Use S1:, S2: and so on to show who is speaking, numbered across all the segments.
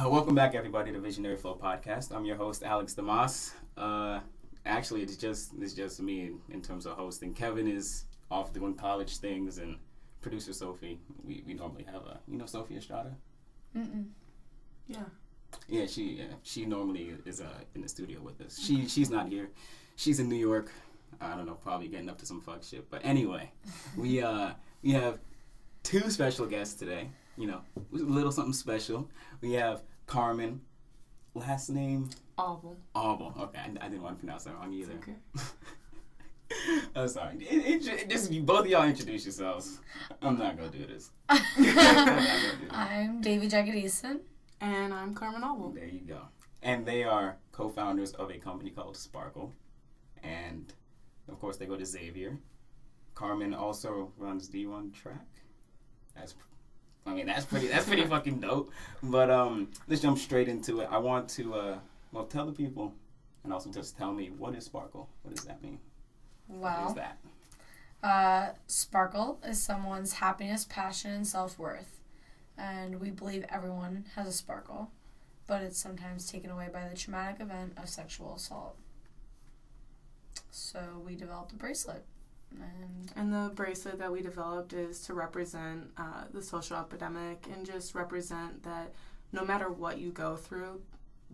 S1: Welcome back, everybody, to Visionary Flow Podcast. I'm your host, Alex Damas. Actually, it's just me in terms of hosting. Kevin is off doing college things, and producer Sophie. We normally have Sophie Estrada.
S2: Yeah.
S1: Yeah, she normally is in the studio with us. She's not here. She's in New York. I don't know, probably getting up to some fuck shit. But anyway, we have two special guests today. A little something special. We have Karmen, last name?
S2: Auble.
S1: Okay, I didn't want to pronounce that wrong either.
S2: It's
S1: okay. I'm sorry. Both of y'all introduce yourselves. I'm not going to do this.
S3: I'm Devi Jagadesan.
S2: And I'm Karmen Auble.
S1: There you go. And they are co-founders of a company called Sparkle. And, of course, they go to Xavier. Karmen also runs D1 track. That's pretty fucking dope. But let's jump straight into it. I want to tell the people, and also just tell me, what is Sparkle? What does that mean?
S3: Well,
S1: what is that?
S3: Sparkle is someone's happiness, passion, and self-worth. And we believe everyone has a sparkle, but it's sometimes taken away by the traumatic event of sexual assault. So we developed a bracelet.
S2: And the bracelet that we developed is to represent the social epidemic and just represent that no matter what you go through,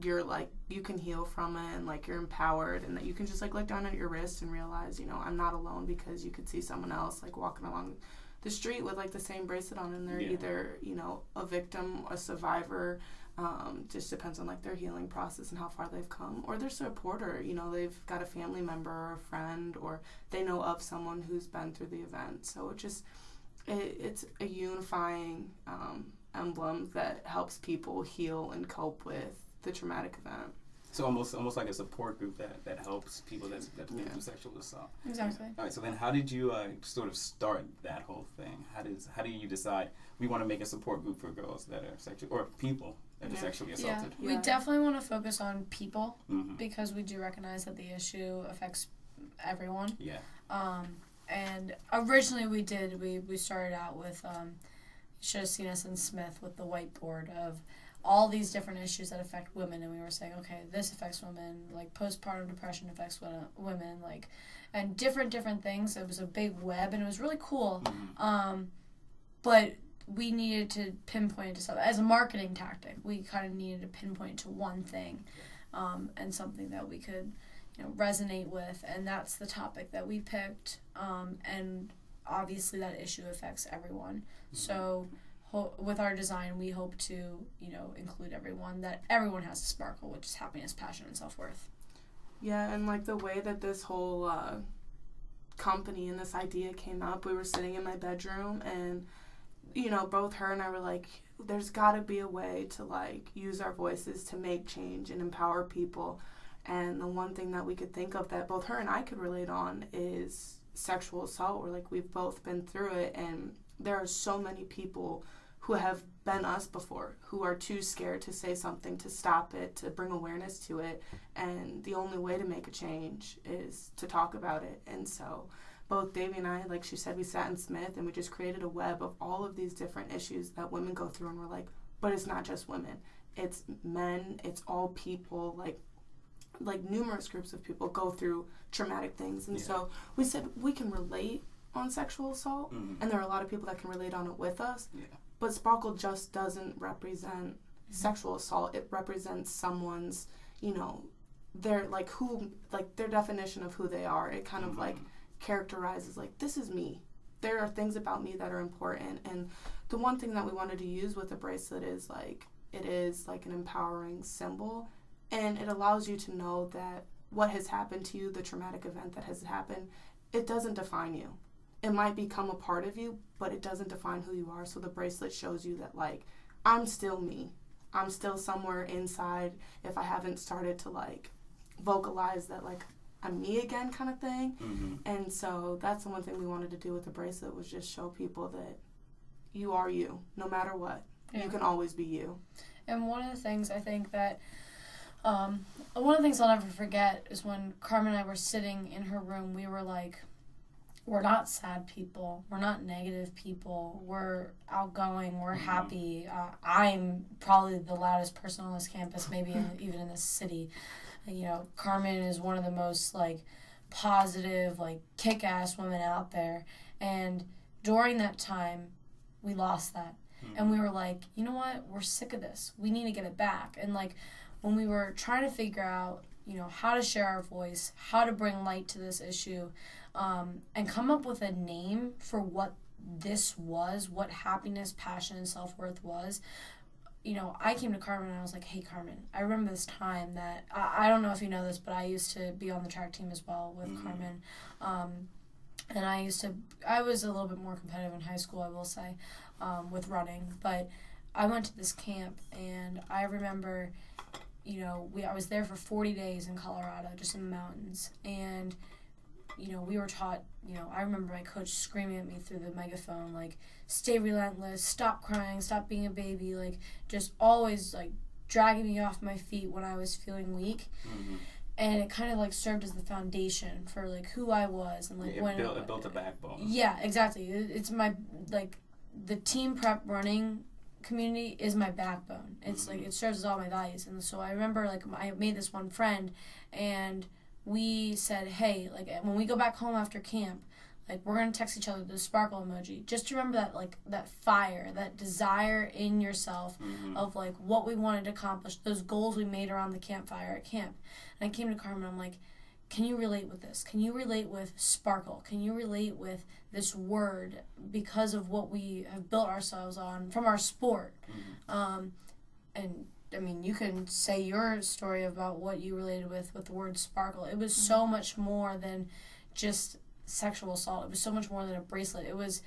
S2: you can heal from it, and you're empowered, and that you can just look down at your wrist and realize, I'm not alone, because you could see someone else walking along the street with the same bracelet on, and they're either a victim, a survivor. Just depends on their healing process and how far they've come, or their supporter. They've got a family member or a friend, or they know of someone who's been through the event. So it's a unifying emblem that helps people heal and cope with the traumatic event.
S1: So almost like a support group that helps people that's been through sexual assault.
S3: Exactly.
S1: All right. So then, how did you sort of start that whole thing? How do you decide we want to make a support group for girls that are sexually, or people that are sexually assaulted?
S3: Yeah. We definitely want to focus on people because we do recognize that the issue affects everyone.
S1: Yeah.
S3: And originally we started out with you should have seen us in Smith with the whiteboard of all these different issues that affect women, and we were saying, okay, this affects women, postpartum depression affects women, and different things. It was a big web, and it was really cool. But we needed to pinpoint it to something. As a marketing tactic, we kind of needed to pinpoint to one thing, and something that we could, resonate with, and that's the topic that we picked. And obviously that issue affects everyone. So with our design, we hope to, include everyone, that everyone has a sparkle, which is happiness, passion, and self-worth.
S2: Yeah, and the way that this whole company and this idea came up, we were sitting in my bedroom, and both her and I were like, there's got to be a way to use our voices to make change and empower people. And the one thing that we could think of that both her and I could relate on is sexual assault. We're we've both been through it, and there are so many people who have been us before, who are too scared to say something, to stop it, to bring awareness to it. And the only way to make a change is to talk about it. And so both Devi and I, like she said, we sat in Smith and we just created a web of all of these different issues that women go through. And we're but it's not just women. It's men. It's all people. Numerous groups of people go through traumatic things. And so we said we can relate on sexual assault. And there are a lot of people that can relate on it with us. Yeah. But Sparkle just doesn't represent sexual assault. It represents someone's, their their definition of who they are. It kind of characterizes this is me. There are things about me that are important. And the one thing that we wanted to use with the bracelet is it is an empowering symbol, and it allows you to know that what has happened to you, the traumatic event that has happened, it doesn't define you. It might become a part of you, but it doesn't define who you are. So the bracelet shows you that, I'm still me. I'm still somewhere inside if I haven't started to, vocalize that, I'm me again kind of thing. And so that's the one thing we wanted to do with the bracelet, was just show people that you are you, no matter what. Yeah. You can always be you.
S3: And one of the things I think that one of the things I'll never forget is when Karmen and I were sitting in her room, we were we're not sad people. We're not negative people. We're outgoing. We're happy. I'm probably the loudest person on this campus, maybe even in this city. Karmen is one of the most, like, positive, like, kick-ass women out there. And during that time, we lost that. And we were like, you know what? We're sick of this. We need to get it back. And, like, when we were trying to figure out, how to share our voice, how to bring light to this issue, and come up with a name for what this was, what happiness, passion, and self-worth was, I came to Karmen and I was like, hey, Karmen, I remember this time that, I don't know if you know this, but I used to be on the track team as well with Karmen. And I was a little bit more competitive in high school, I will say, with running. But I went to this camp, and I remember, I was there for 40 days in Colorado, just in the mountains. And, we were taught, I remember my coach screaming at me through the megaphone, like, stay relentless, stop crying, stop being a baby, like, just always, like, dragging me off my feet when I was feeling weak. And it kind of, like, served as the foundation for, like, who I was. And, like,
S1: it built a backbone.
S3: Yeah, exactly. It's my, like, the team prep running community is my backbone. It's, like, it serves as all my values. And so I remember, like, I made this one friend, and we said, hey, like, when we go back home after camp, like, we're going to text each other the sparkle emoji. Just to remember that, like, that fire, that desire in yourself of, like, what we wanted to accomplish, those goals we made around the campfire at camp. And I came to Karmen, I'm like, can you relate with this? Can you relate with sparkle? Can you relate with this word because of what we have built ourselves on from our sport? And I mean, you can say your story about what you related with the word sparkle. It was so much more than just sexual assault. It was so much more than a bracelet. It was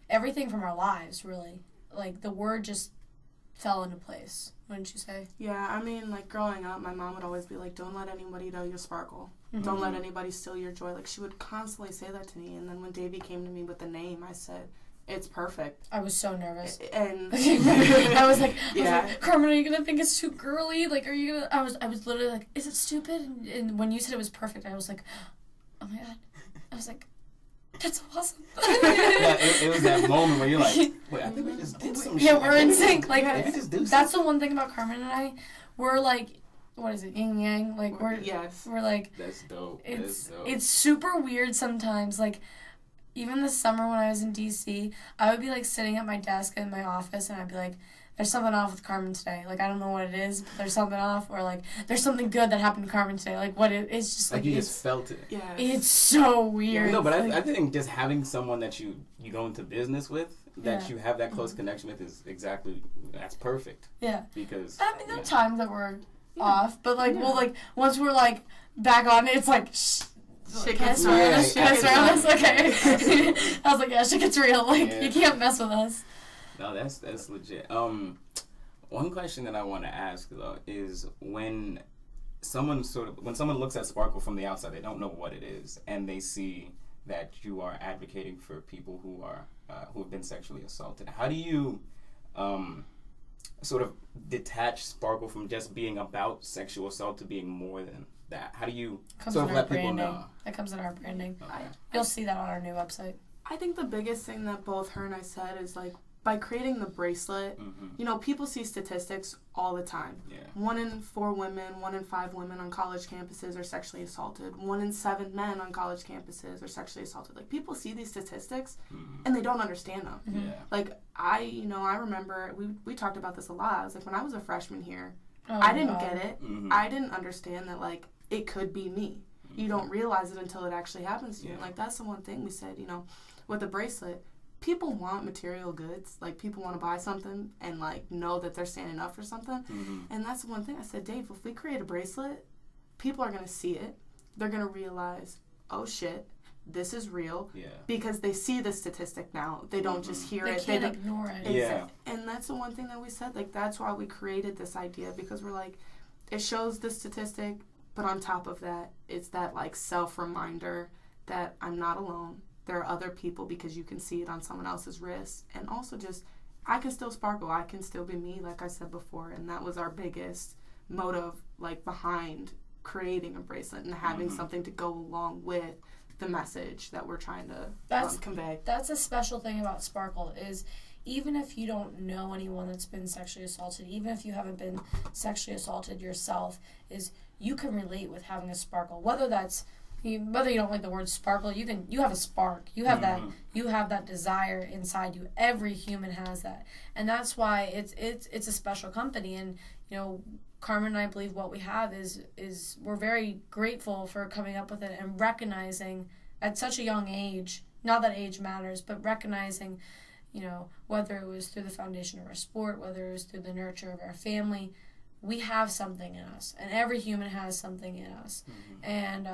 S3: everything from our lives, really. Like, the word just fell into place, wouldn't you say?
S2: Yeah, I mean, like, growing up, my mom would always be like, don't let anybody know your sparkle. Don't let anybody steal your joy. Like, she would constantly say that to me. And then when Devi came to me with the name, I said, it's perfect.
S3: I was so nervous.
S2: And
S3: I was like, Karmen, are you going to think it's too girly? Like, are you going to... I was literally like, is it stupid? And when you said it was perfect, I was like, oh my God. I was like, that's awesome.
S1: It was that moment where you're like, wait, I think we just did some shit.
S3: Yeah, we're in sync. Like,
S1: that's
S3: the one thing about Karmen and I. We're like, what is it, yin yang? Like, we're like,
S1: that's dope.
S3: It's super weird sometimes. Like, even this summer when I was in DC, I would be, like, sitting at my desk in my office, and I'd be like, there's something off with Karmen today. Like, I don't know what it is, but there's something off. Or, like, there's something good that happened to Karmen today. Like, what it's just, like,
S1: you just felt it.
S2: Yeah.
S3: It's so weird.
S1: No, but I think just having someone that you go into business with, that you have that close connection with is that's perfect.
S3: Yeah.
S1: Because...
S3: I mean, there are times that we're off, but, like, we'll, like, once we're, like, back on it, it's like,
S2: shit
S3: can I
S2: gets
S3: swear
S2: real.
S3: this? Can I swear on this? Okay. I was like, yeah, shit gets real. Like, you can't mess with us.
S1: No, that's legit. One question that I want to ask, though, is when someone looks at Sparkle from the outside, they don't know what it is, and they see that you are advocating for people who have been sexually assaulted. How do you sort of detach Sparkle from just being about sexual assault to being more than that? How do you sort of let people know?
S3: That comes in our branding.
S1: Okay.
S3: You'll see that on our new website.
S2: I think the biggest thing that both her and I said is, like, by creating the bracelet, people see statistics all the time.
S1: Yeah.
S2: 1 in 4 women, 1 in 5 women on college campuses are sexually assaulted. 1 in 7 men on college campuses are sexually assaulted. Like, people see these statistics and they don't understand them.
S1: Yeah.
S2: Like, I remember, we talked about this a lot. I was like, when I was a freshman here, I didn't get it. I didn't understand that, like, it could be me. You don't realize it until it actually happens to you. And, like, that's the one thing we said, with the bracelet. People want material goods. Like, people want to buy something and, like, know that they're standing up for something. And that's the one thing I said, Dave, if we create a bracelet, people are going to see it. They're going to realize, oh, shit, this is real. Yeah. Because they see the statistic now. They don't just hear it.
S3: They can't ignore it.
S1: Yeah.
S2: And that's the one thing that we said. Like, that's why we created this idea, because we're like, it shows the statistic, but on top of that, it's that, like, self-reminder that I'm not alone. There are other people, because you can see it on someone else's wrist. And also just, I can still sparkle. I can still be me, like I said before. And that was our biggest motive, like, behind creating a bracelet and having something to go along with the message that we're trying to convey.
S3: That's a special thing about Sparkle is even if you don't know anyone that's been sexually assaulted, even if you haven't been sexually assaulted yourself, is you can relate with having a sparkle. Whether you don't like the word sparkle, you have a spark. You have that desire inside you. Every human has that, and that's why it's a special company. And Karmen and I believe what we have is we're very grateful for coming up with it and recognizing at such a young age. Not that age matters, but recognizing, whether it was through the foundation of our sport, whether it was through the nurture of our family, we have something in us, and every human has something in us. And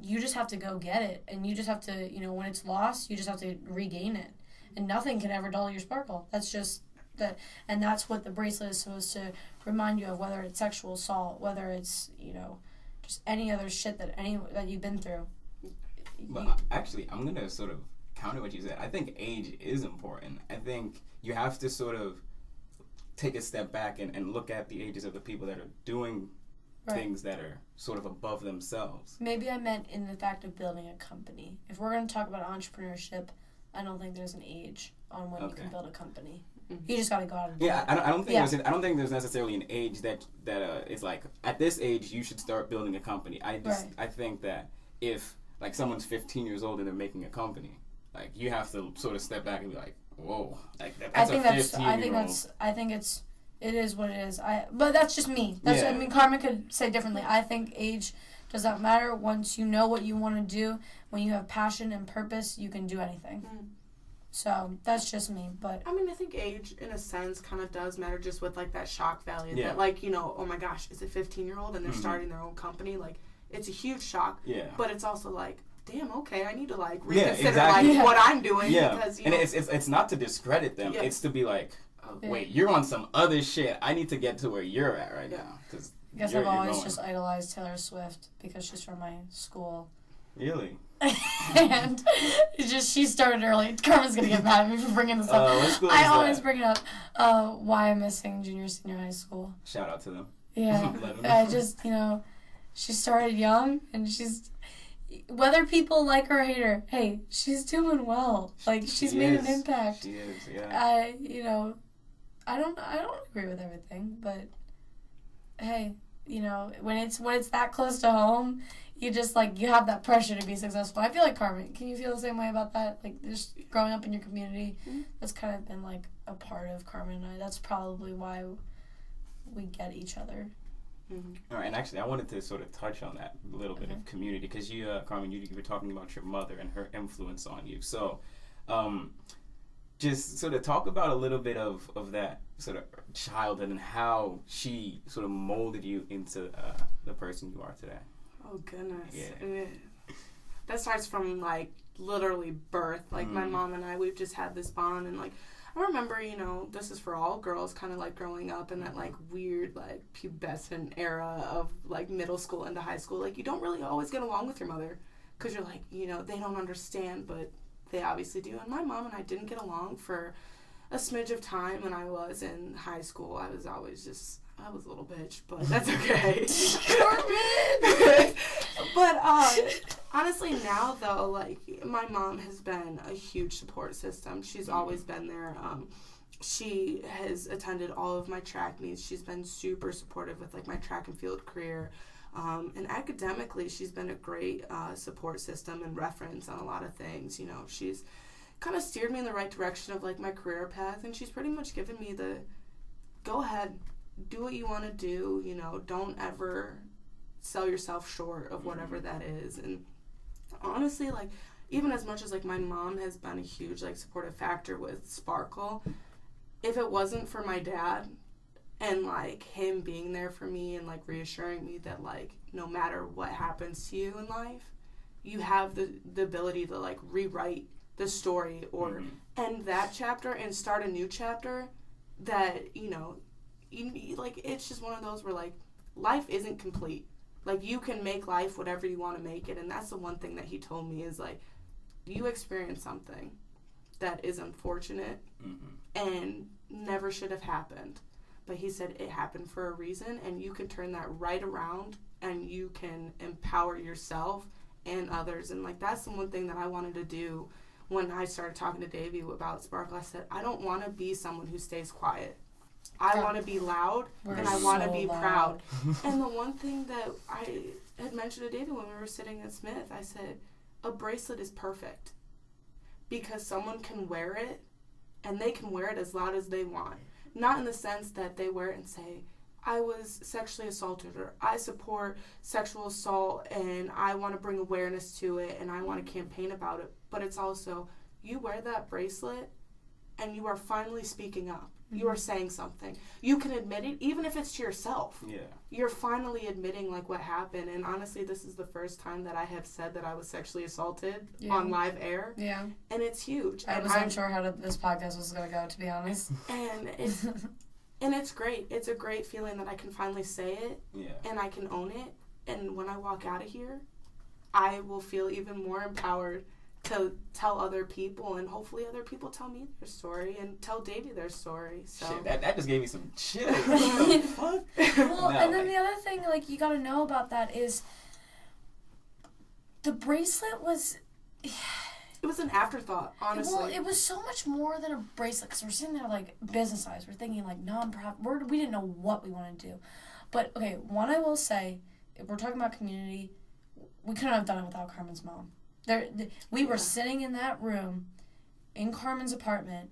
S3: you just have to go get it, and you just have to, when it's lost, you just have to regain it. And nothing can ever dull your sparkle. That's just that, and that's what the bracelet is supposed to remind you of, whether it's sexual assault, whether it's, just any other shit that you've been through.
S1: But actually, I'm going to sort of counter what you said. I think age is important. I think you have to sort of take a step back and look at the ages of the people that are doing things that are sort of above themselves.
S3: Maybe I meant in the fact of building a company. If we're going to talk about entrepreneurship, I don't think there's an age on when you can build a company. You just got to go out and do it.
S1: I don't think there's necessarily an age that it's like at this age you should start building a company. I think that if like someone's 15 years old and they're making a company, like you have to sort of step back and be like, whoa, like that's a 15-year-old.
S3: I think it is what it is. But that's just me. I mean, Karmen could say differently. I think age does not matter. Once you know what you want to do, when you have passion and purpose, you can do anything. So that's just me. But
S2: I mean, I think age, in a sense, kind of does matter, just with like that shock value. That like, oh my gosh, is a 15-year-old and they're starting their own company? Like, it's a huge shock. Yeah. But it's also like, damn, okay, I need to like reconsider what I'm doing. Yeah. Because,
S1: and it's not to discredit them. It's to be like, wait, you're on some other shit. I need to get to where you're at right now. Cause
S3: I guess I've always just idolized Taylor Swift because she's from my school.
S1: Really?
S3: And she started early. Karmen's gonna get mad at me for bringing this up.
S1: What school
S3: I always bring it up. Why I'm missing junior, senior high school.
S1: Shout out to them.
S3: Yeah. I just, she started young, and whether people like her or hate her, hey, she's doing well. Like, she's made an impact.
S1: She is, yeah.
S3: I don't agree with everything, but hey, when it's that close to home, you just you have that pressure to be successful. I feel like Karmen, can you feel the same way about that? Like, just growing up in your community, that's kind of been like a part of Karmen and I. That's probably why we get each other.
S1: All right, and actually, I wanted to sort of touch on that a little bit of community, because you, Karmen, you were talking about your mother and her influence on you. So, just sort of talk about a little bit of that sort of childhood and how she sort of molded you into the person you are today.
S2: Oh, goodness. Yeah. That starts from, literally birth. My mom and I, we've just had this bond, and, I remember, this is for all girls, kind of, growing up in that, weird, pubescent era of, middle school into high school. You don't really always get along with your mother, because you're they don't understand, but they obviously do. And my mom and I didn't get along for a smidge of time when I was in high school. I was a little bitch, but that's okay. But honestly, now though, my mom has been a huge support system. She's always been there. She has attended all of my track meets. She's been super supportive with my track and field career. And academically, she's been a great support system and reference on a lot of things. She's kind of steered me in the right direction of my career path, and she's pretty much given me the go ahead, do what you want to do, don't ever sell yourself short of whatever that is. And honestly, even as much as my mom has been a huge supportive factor with Sparkle, if it wasn't for my dad and him being there for me and reassuring me that no matter what happens to you in life, you have the ability to rewrite the story or end that chapter and start a new chapter, that it's just one of those where life isn't complete. You can make life whatever you want to make it, and that's the one thing that he told me is you experience something that is unfortunate and never should have happened, but he said it happened for a reason, and you can turn that right around and you can empower yourself and others. And like that's the one thing that I wanted to do when I started talking to Devi about Sparkle. I said, I don't want to be someone who stays quiet. I want to be loud, and I want to be proud. And the one thing that I had mentioned to Devi when we were sitting at Smith, I said, a bracelet is perfect because someone can wear it, and they can wear it as loud as they want. Not in the sense that they wear it and say, I was sexually assaulted, or I support sexual assault, and I want to bring awareness to it, and I want to campaign about it. But it's also, you wear that bracelet, and you are finally speaking up. You are saying something. You can admit it, even if it's to yourself. Yeah. You're finally admitting, like, what happened. And honestly, this is the first time that I have said that I was sexually assaulted on live air. Yeah. And it's huge.
S3: I wasn't sure how this podcast was going to go, to be honest.
S2: And it's... And it's great. It's a great feeling that I can finally say it, and I can own it. And when I walk out of here, I will feel even more empowered to tell other people, and hopefully other people tell me their story and tell Devi their story. So
S1: shit, that just gave me some chills. What the fuck?
S3: Well, no, and then the other thing, like, you got to know about that is the bracelet was...
S2: It was an afterthought, honestly.
S3: Well, it was so much more than a bracelet, because we're sitting there, like, business-wise. We're thinking, like, non-profit. We didn't know what we wanted to do. But, okay, one I will say, if we're talking about community, we couldn't have done it without Karmen's mom. We were sitting in that room in Karmen's apartment,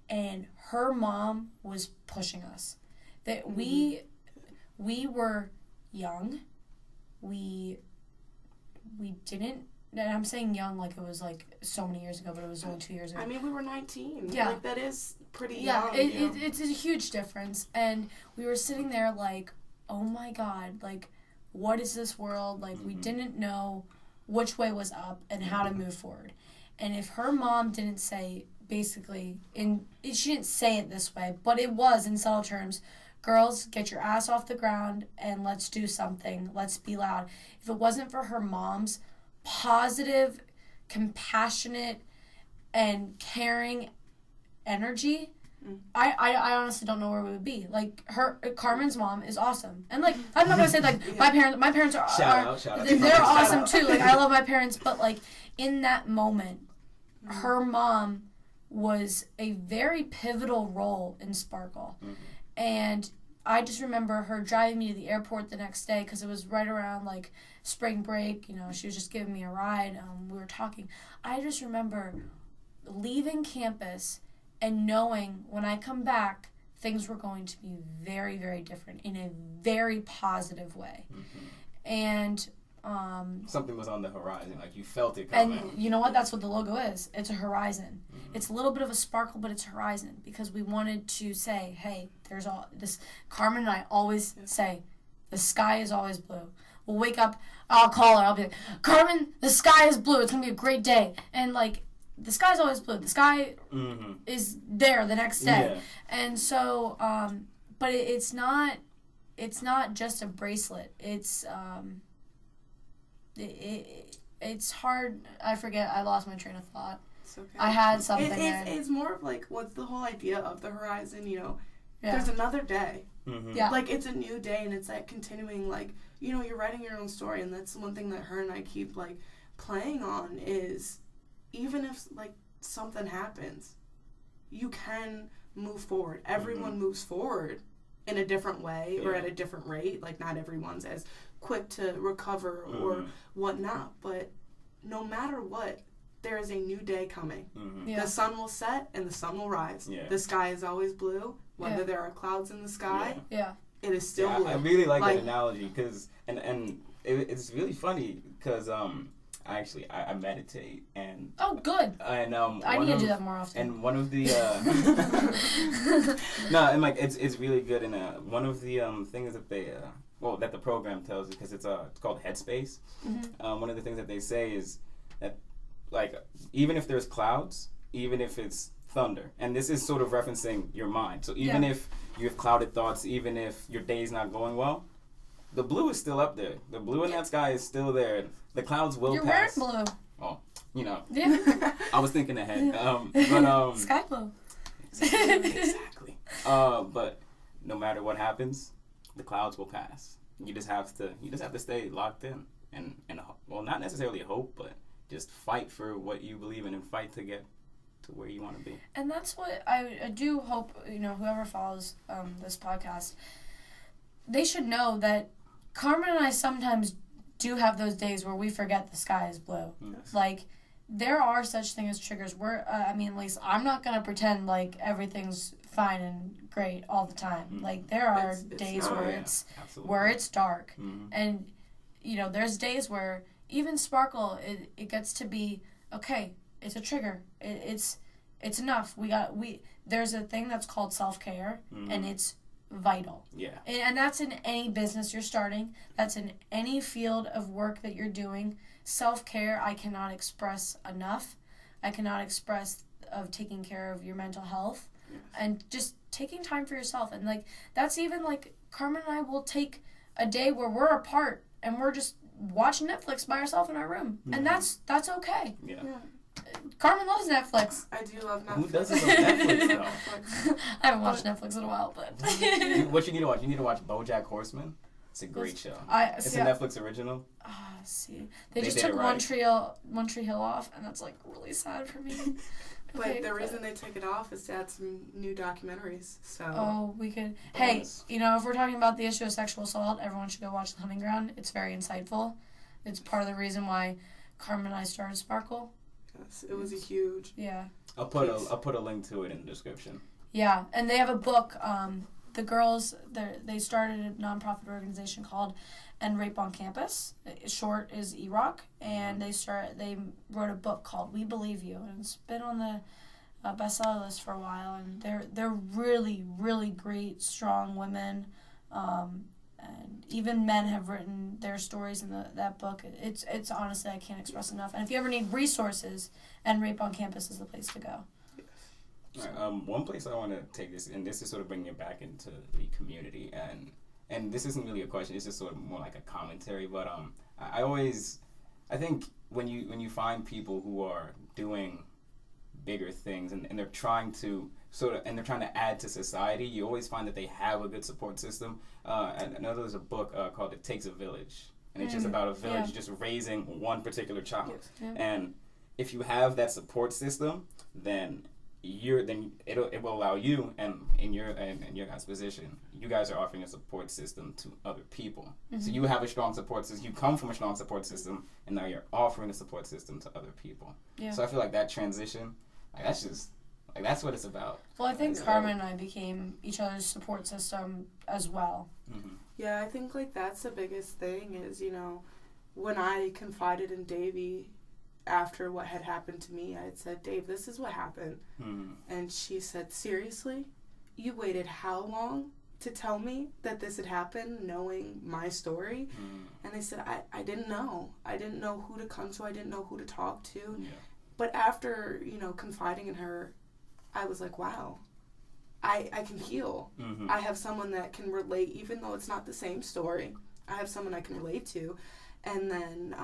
S3: and her mom was pushing us. We were young. We didn't... And I'm saying young like it was like so many years ago, but it was only 2 years ago.
S2: I mean, we were 19.
S3: Yeah.
S2: Like, that is pretty young.
S3: Yeah, it's a huge difference. And we were sitting there like, oh my God, like, what is this world? Like, we didn't know which way was up and how to move forward. And if her mom didn't say, basically, she didn't say it this way, but it was in subtle terms, girls, get your ass off the ground and let's do something. Let's be loud. If it wasn't for her mom's positive, compassionate, and caring energy, I honestly don't know where we would be. Like, Karmen's mom is awesome, and like, I'm not gonna say like my parents are
S1: shout out.
S3: They're awesome too. Like, I love my parents, but like in that moment, her mom was a very pivotal role in Sparkle, and I just remember her driving me to the airport the next day because it was right around like spring break. You know, she was just giving me a ride. We were talking. I just remember leaving campus and knowing when I come back, things were going to be very, very different in a very positive way. And
S1: something was on the horizon, like you felt it coming.
S3: And you know what? That's what the logo is. It's a horizon. It's a little bit of a sparkle, but it's horizon because we wanted to say, hey, there's all this. Karmen and I always say, the sky is always blue. We'll wake up, I'll call her, I'll be like, Karmen, the sky is blue. It's going to be a great day. And like, the sky's always blue. The sky is there the next day. Yeah. And so, but it's not just a bracelet. It's hard. I forget. I lost my train of thought.
S2: It's okay.
S3: I had something.
S2: It's more of like, what's the whole idea of the horizon? You know, there's another day.
S3: Yeah.
S2: Like, it's a new day, and it's like continuing. Like, you know, you're writing your own story, and that's one thing that her and I keep like playing on is, even if like something happens, you can move forward. Everyone moves forward in a different way or at a different rate. Like, not everyone's as quick to recover or whatnot, but no matter what, there is a new day coming. The sun will set and the sun will rise. The sky is always blue, whether there are clouds in the sky. It is still blue.
S1: I really like that analogy because and it's really funny because I meditate and
S3: good.
S1: And
S3: I need to do that more often.
S1: And one of the no, and like it's really good. And one of the things that they that the program tells you, because it's called Headspace. One of the things that they say is that, like, even if there's clouds, even if it's thunder, and this is sort of referencing your mind. So even if you have clouded thoughts, even if your day's not going well, the blue is still up there. The blue in that sky is still there. The clouds will pass.
S3: You're wearing blue.
S1: Oh, you know.
S3: Yeah.
S1: I was thinking ahead. But
S3: sky blue.
S1: Exactly. But no matter what happens, the clouds will pass. You just have to stay locked in and not necessarily hope, but just fight for what you believe in and fight to get to where you want to be.
S3: And that's what I do hope, whoever follows this podcast, they should know that Karmen and I sometimes do have those days where we forget the sky is blue.
S1: Yes.
S3: Like, there are such things as triggers. At least I'm not going to pretend like everything's fine and great all the time.
S1: Mm-hmm.
S3: Like, there are
S2: It's
S3: days
S2: not.
S3: where it's dark.
S1: Mm-hmm.
S3: And, there's days where even Sparkle, it gets to be, okay, it's a trigger. It's enough. There's a thing that's called self-care,
S1: Mm-hmm.
S3: and it's vital.
S1: Yeah.
S3: And that's in any business you're starting. That's in any field of work that you're doing. Self-care, I cannot express enough. I cannot express of taking care of your mental health.
S1: Yes.
S3: And just taking time for yourself. And, like, that's even, like, Karmen and I will take a day where we're apart and we're just watching Netflix by ourselves in our room.
S1: Mm-hmm.
S3: And that's okay.
S1: Yeah.
S3: Karmen loves Netflix.
S2: I do love Netflix.
S1: Who doesn't love Netflix, though?
S3: I haven't watched Netflix in a while, but...
S1: What you need to watch? You need to watch BoJack Horseman. It's a great show. It's a Netflix original.
S3: See. They
S1: They
S3: just
S1: did
S3: took
S1: it right.
S3: One Tree Hill off, and that's, like, really sad for me.
S2: But the reason they took it off is to add some new documentaries. So.
S3: Oh, we could...
S1: Bonus.
S3: Hey, if we're talking about the issue of sexual assault, everyone should go watch The Hunting Ground. It's very insightful. It's part of the reason why Karmen and I started Sparkle.
S2: Yes, it was a huge.
S3: Yeah.
S1: I'll put a link to it in the description.
S3: Yeah, and they have a book. The girls, they started a nonprofit organization called End Rape on Campus. Short is EROC, and they wrote a book called We Believe You, and it's been on the bestseller list for a while. And they're really, really great, strong women. And even men have written their stories in that book. It's honestly, I can't express enough. And if you ever need resources, End Rape on Campus is the place to go.
S1: All right, one place I want to take this, and this is sort of bringing it back into the community, and this isn't really a question, it's just sort of more like a commentary, but I think when you find people who are doing bigger things and they're trying to add to society, you always find that they have a good support system. And I know there's a book called It Takes a Village, and it's just about a village just raising one particular child.
S2: Yes.
S3: Yeah.
S1: And if you have that support system, then it will allow you, and in your guys' position, you guys are offering a support system to other people.
S3: Mm-hmm.
S1: So you have a strong support system. You come from a strong support system, and now you're offering a support system to other people.
S3: Yeah.
S1: So I feel like that transition, that's what it's about.
S3: Well, I think Karmen and I became each other's support system as well.
S1: Mm-hmm.
S2: Yeah, I think that's the biggest thing is, when I confided in Devi after what had happened to me, I had said, Dave, this is what happened.
S1: Mm-hmm.
S2: And she said, seriously? You waited how long to tell me that this had happened, knowing my story?
S1: Mm-hmm.
S2: And I said, I didn't know. I didn't know who to come to. I didn't know who to talk to.
S1: Yeah.
S2: But after, confiding in her, I was like, wow, I can heal.
S1: Mm-hmm.
S2: I have someone that can relate, even though it's not the same story. I have someone I can relate to. And then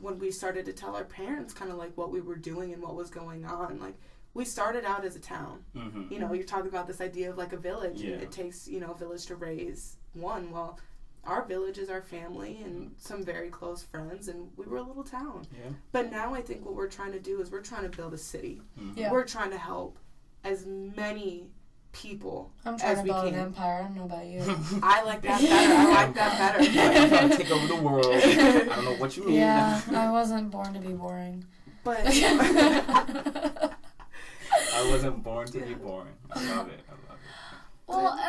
S2: when we started to tell our parents kind of like what we were doing and what was going on, like we started out as a town.
S1: Mm-hmm.
S2: You're talking about this idea of like a village.
S1: Yeah.
S2: And it takes, a village to raise one. Well, our village is our family and some very close friends, and we were a little town.
S1: Yeah.
S2: But now I think what we're trying to do is we're trying to build a city.
S1: Mm-hmm.
S3: Yeah.
S2: We're trying to help as many people
S3: I'm trying
S2: as
S3: to
S2: we
S3: build an
S2: can.
S3: empire. I don't know about you.
S2: I like that better.
S1: I'm trying to take over the world. I don't know what you mean.
S3: Yeah, I wasn't born to be boring.
S2: But
S1: I wasn't born to be boring. I love it.
S3: Well,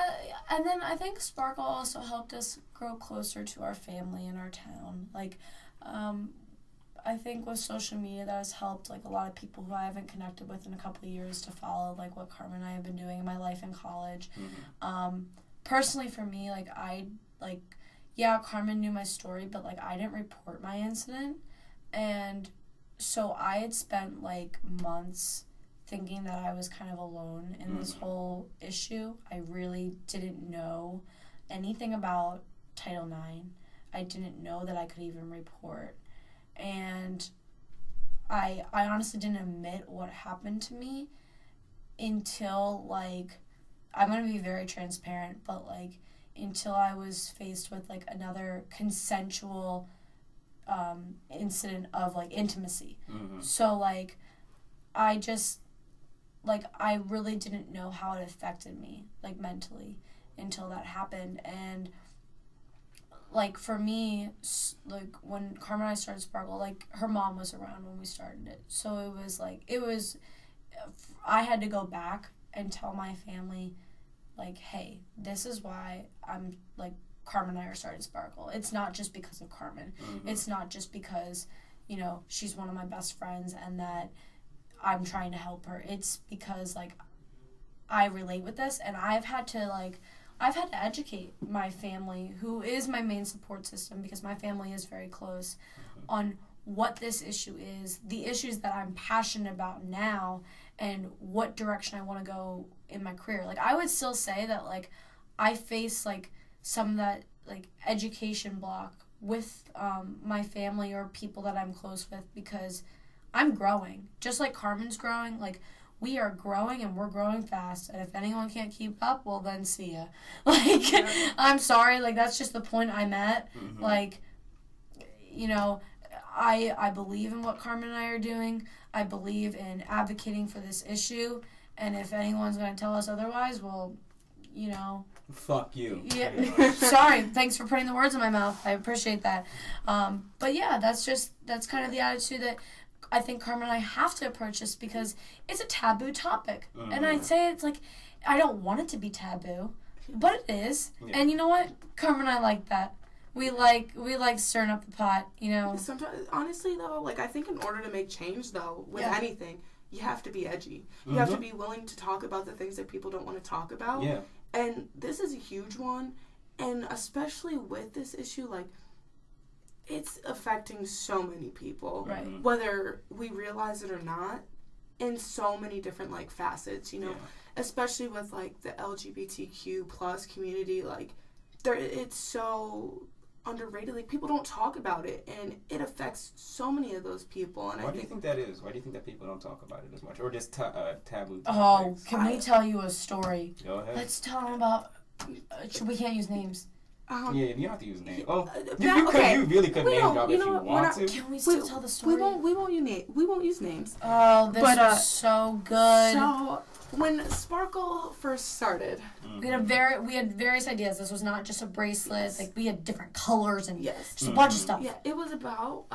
S3: and then I think Sparkle also helped us grow closer to our family and our town. Like, I think with social media that has helped, like, a lot of people who I haven't connected with in a couple of years to follow, like, what Karmen and I have been doing in my life in college.
S1: Mm-hmm.
S3: Personally, for me, Karmen knew my story, but, like, I didn't report my incident. And so I had spent, like, months thinking that I was kind of alone in this whole issue. I really didn't know anything about Title IX. I didn't know that I could even report. And I honestly didn't admit what happened to me until, like, I'm going to be very transparent, but, like, until I was faced with, like, another consensual incident of, like, intimacy.
S1: Mm-hmm.
S3: So, like, I just, like, I really didn't know how it affected me, like, mentally until that happened. And, like, for me, like, when Karmen and I started Sparkle, like, her mom was around when we started it. So it was, like, I had to go back and tell my family, like, hey, this is why I'm, like, Karmen and I are starting Sparkle. It's not just because of Karmen.
S1: Mm-hmm.
S3: It's not just because, you know, she's one of my best friends and that I'm trying to help her. It's because, like, I relate with this, and I've had to educate my family, who is my main support system, because my family is very close, on what this issue is, the issues that I'm passionate about now, and what direction I want to go in my career. Like, I would still say that, like, I face, like, some of that, like, education block with my family or people that I'm close with, because I'm growing. Just like Karmen's growing, like, we are growing, and we're growing fast, and if anyone can't keep up, well, then see ya. Like,
S2: Yeah.
S3: I'm sorry, like, that's just the point I'm at.
S1: Mm-hmm.
S3: Like, you know, I believe in what Karmen and I are doing. I believe in advocating for this issue, and if anyone's going to tell us otherwise, well, you know.
S1: Fuck you.
S3: Yeah. Sorry. Thanks for putting the words in my mouth. I appreciate that. But yeah, that's kind of the attitude that I think Karmen and I have to approach this, because it's a taboo topic.
S1: Mm-hmm.
S3: And I'd say it's like, I don't want it to be taboo, but it is.
S1: Yeah.
S3: And you know what? Karmen and I like that. We like stirring up the pot, you know.
S2: Sometimes, honestly, though, like, I think in order to make change, though, with
S3: Yeah.
S2: anything, you have to be edgy. You
S1: Mm-hmm.
S2: have to be willing to talk about the things that people don't want to talk about.
S1: Yeah.
S2: And this is a huge one. And especially with this issue, like, it's affecting so many people.
S3: Right.
S1: Mm-hmm.
S2: Whether we realize it or not, in so many different, like, facets, you know.
S1: Yeah.
S2: Especially with, like, the LGBTQ plus community, like, it's so underrated. Like, people don't talk about it, and it affects so many of those people. And
S1: Why
S2: I
S1: do you
S2: think
S1: think that is? Why do you think that people don't talk about it as much, or just taboo
S3: Oh,
S1: topics?
S3: can we tell you a story?
S1: Go ahead.
S3: Let's tell them about. We can't use names.
S1: Yeah, you don't have to use names. Oh,
S2: okay.
S1: you really could
S2: We
S1: name
S2: don't-
S1: drop
S2: you
S1: if
S2: know
S1: you
S2: what, we're
S1: want
S2: not-
S1: to.
S3: Can we still tell the story?
S2: we won't use names.
S3: Oh, this
S2: But,
S3: was so good.
S2: So when Sparkle first started,
S3: We had various ideas. This was not just a bracelet.
S2: Yes.
S3: Like, we had different colors and
S2: yes,
S3: just a bunch of stuff.
S2: yeah, it was about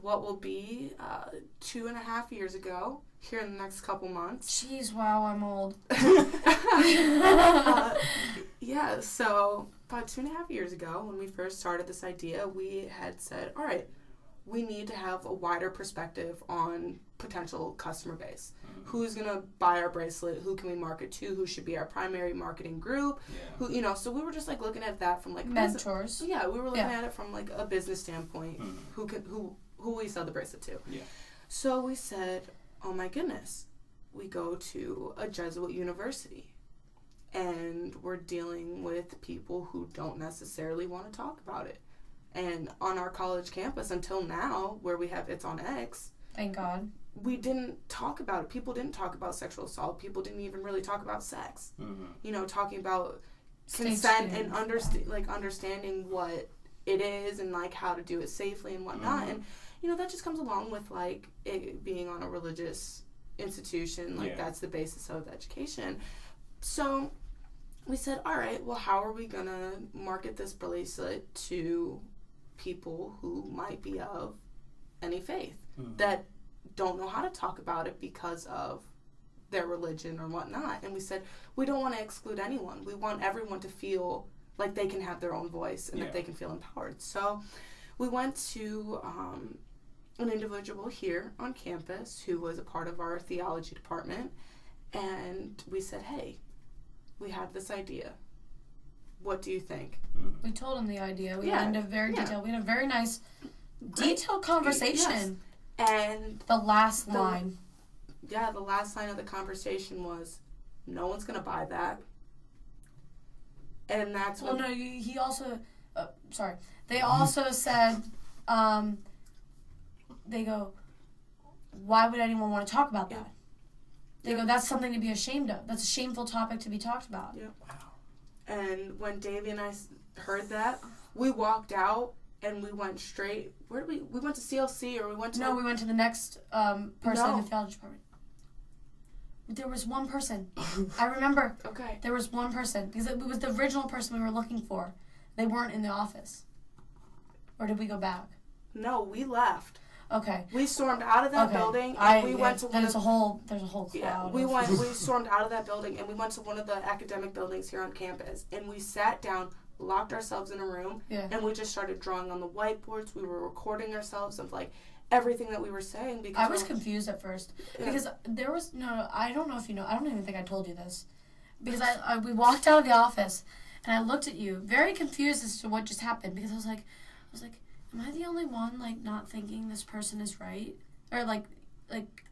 S2: what will be 2.5 years ago. Here in the next couple months.
S3: Jeez, wow, I'm old.
S2: Yeah, so about 2.5 years ago, when we first started this idea, we had said, all right, we need to have a wider perspective on potential customer base. Who's going to buy our bracelet? Who can we market to? Who should be our primary marketing group?
S1: Yeah.
S2: Who, you know, so we were just, like, looking at that from, like,
S3: Mentors.
S2: yeah, we were looking
S3: Yeah.
S2: at it from, like, a business standpoint.
S1: Mm.
S2: Who we sell the bracelet to.
S1: Yeah.
S2: So we said, oh my goodness, we go to a Jesuit university, and we're dealing with people who don't necessarily want to talk about it. And on our college campus, until now, where we have It's on X,
S3: Thank God.
S2: we didn't talk about it. People didn't talk about sexual assault. People didn't even really talk about sex.
S1: Mm-hmm.
S2: You know, talking about
S3: Stay
S2: consent
S3: tuned.
S2: and understanding what it is and, like, how to do it safely and whatnot.
S1: Mhm.
S2: And, you know, that just comes along with, like, it being on a religious institution. Like,
S1: Yeah.
S2: that's the basis of education. So we said, all right, well, how are we going to market this bracelet to people who might be of any faith that don't know how to talk about it because of their religion or whatnot? And we said, we don't want to exclude anyone. We want everyone to feel like they can have their own voice and that they can feel empowered. So we went to an individual here on campus who was a part of our theology department, and we said, hey, we have this idea. What do you think?
S3: We told him the idea. We
S2: Yeah.
S3: went into very
S2: Yeah.
S3: detailed. We had a very nice, detailed conversation.
S2: Yes. And
S3: The last line.
S2: the last line of the conversation was, no one's going to buy that. And that's
S3: Well,
S2: when...
S3: no, he also, sorry. They also said, they go, why would anyone want to talk about that? They go, that's something to be ashamed of. That's a shameful topic to be talked about.
S2: Yeah. Wow. And when Devi and I heard that, we walked out and we went straight. Where did we went to CLC, or we went to...
S3: No, we went to the next person
S2: No.
S3: in the theology department. There was one person. I remember.
S2: Okay.
S3: There was one person. Because it was the original person we were looking for. They weren't in the office. Or did we go back?
S2: No, we left.
S3: Okay.
S2: We stormed out of that building, and we went to one
S3: there's
S2: of...
S3: There's a whole cloud.
S2: Yeah, we stormed out of that building, and we went to one of the academic buildings here on campus, and we sat down, locked ourselves in a room, and we just started drawing on the whiteboards. We were recording ourselves of, like, everything that we were saying. Because
S3: I was confused at first. Because there was... No, I don't know if you know. I don't even think I told you this. Because we walked out of the office, and I looked at you, very confused as to what just happened, because I was like, am I the only one, like, not thinking this person is right? Or, like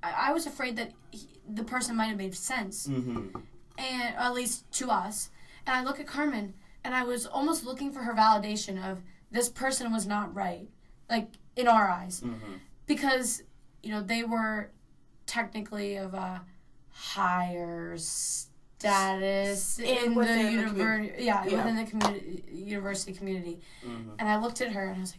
S3: I was afraid that the person might have made sense.
S1: Mm-hmm.
S3: And at least to us. And I look at Karmen, and I was almost looking for her validation of this person was not right, like, in our eyes.
S1: Mm-hmm.
S3: Because, you know, they were technically of a higher status in the university. Within the university community.
S1: Mm-hmm.
S3: And I looked at her, and I was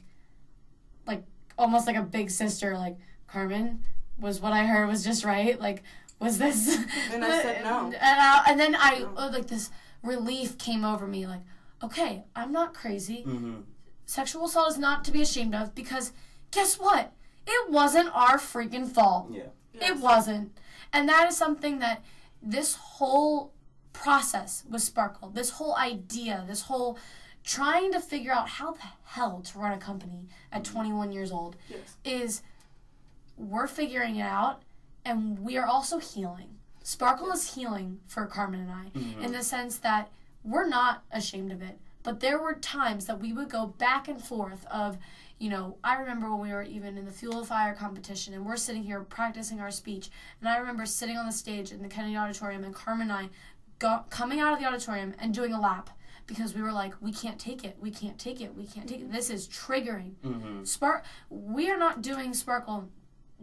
S3: like, almost like a big sister, like, Karmen, was what I heard was just right? Like, was this...
S2: And I said no.
S3: And then like, this relief came over me, like, okay, I'm not crazy.
S1: Mm-hmm.
S3: Sexual assault is not to be ashamed of, because guess what? It wasn't our freaking fault.
S1: Yeah.
S2: Yes.
S3: It wasn't. And that is something that this whole process with Sparkle, this whole idea, this whole trying to figure out how the hell to run a company at 21 years old is we're figuring it out, and we are also healing. Sparkle is healing for Karmen and I in the sense that we're not ashamed of it, but there were times that we would go back and forth of, you know, I remember when we were even in the Fuel the Fire competition, and we're sitting here practicing our speech, and I remember sitting on the stage in the Kennedy Auditorium, and Karmen and I coming out of the auditorium and doing a lap, because we were like, we can't take it. This is triggering.
S1: Mm-hmm.
S3: We are not doing Sparkle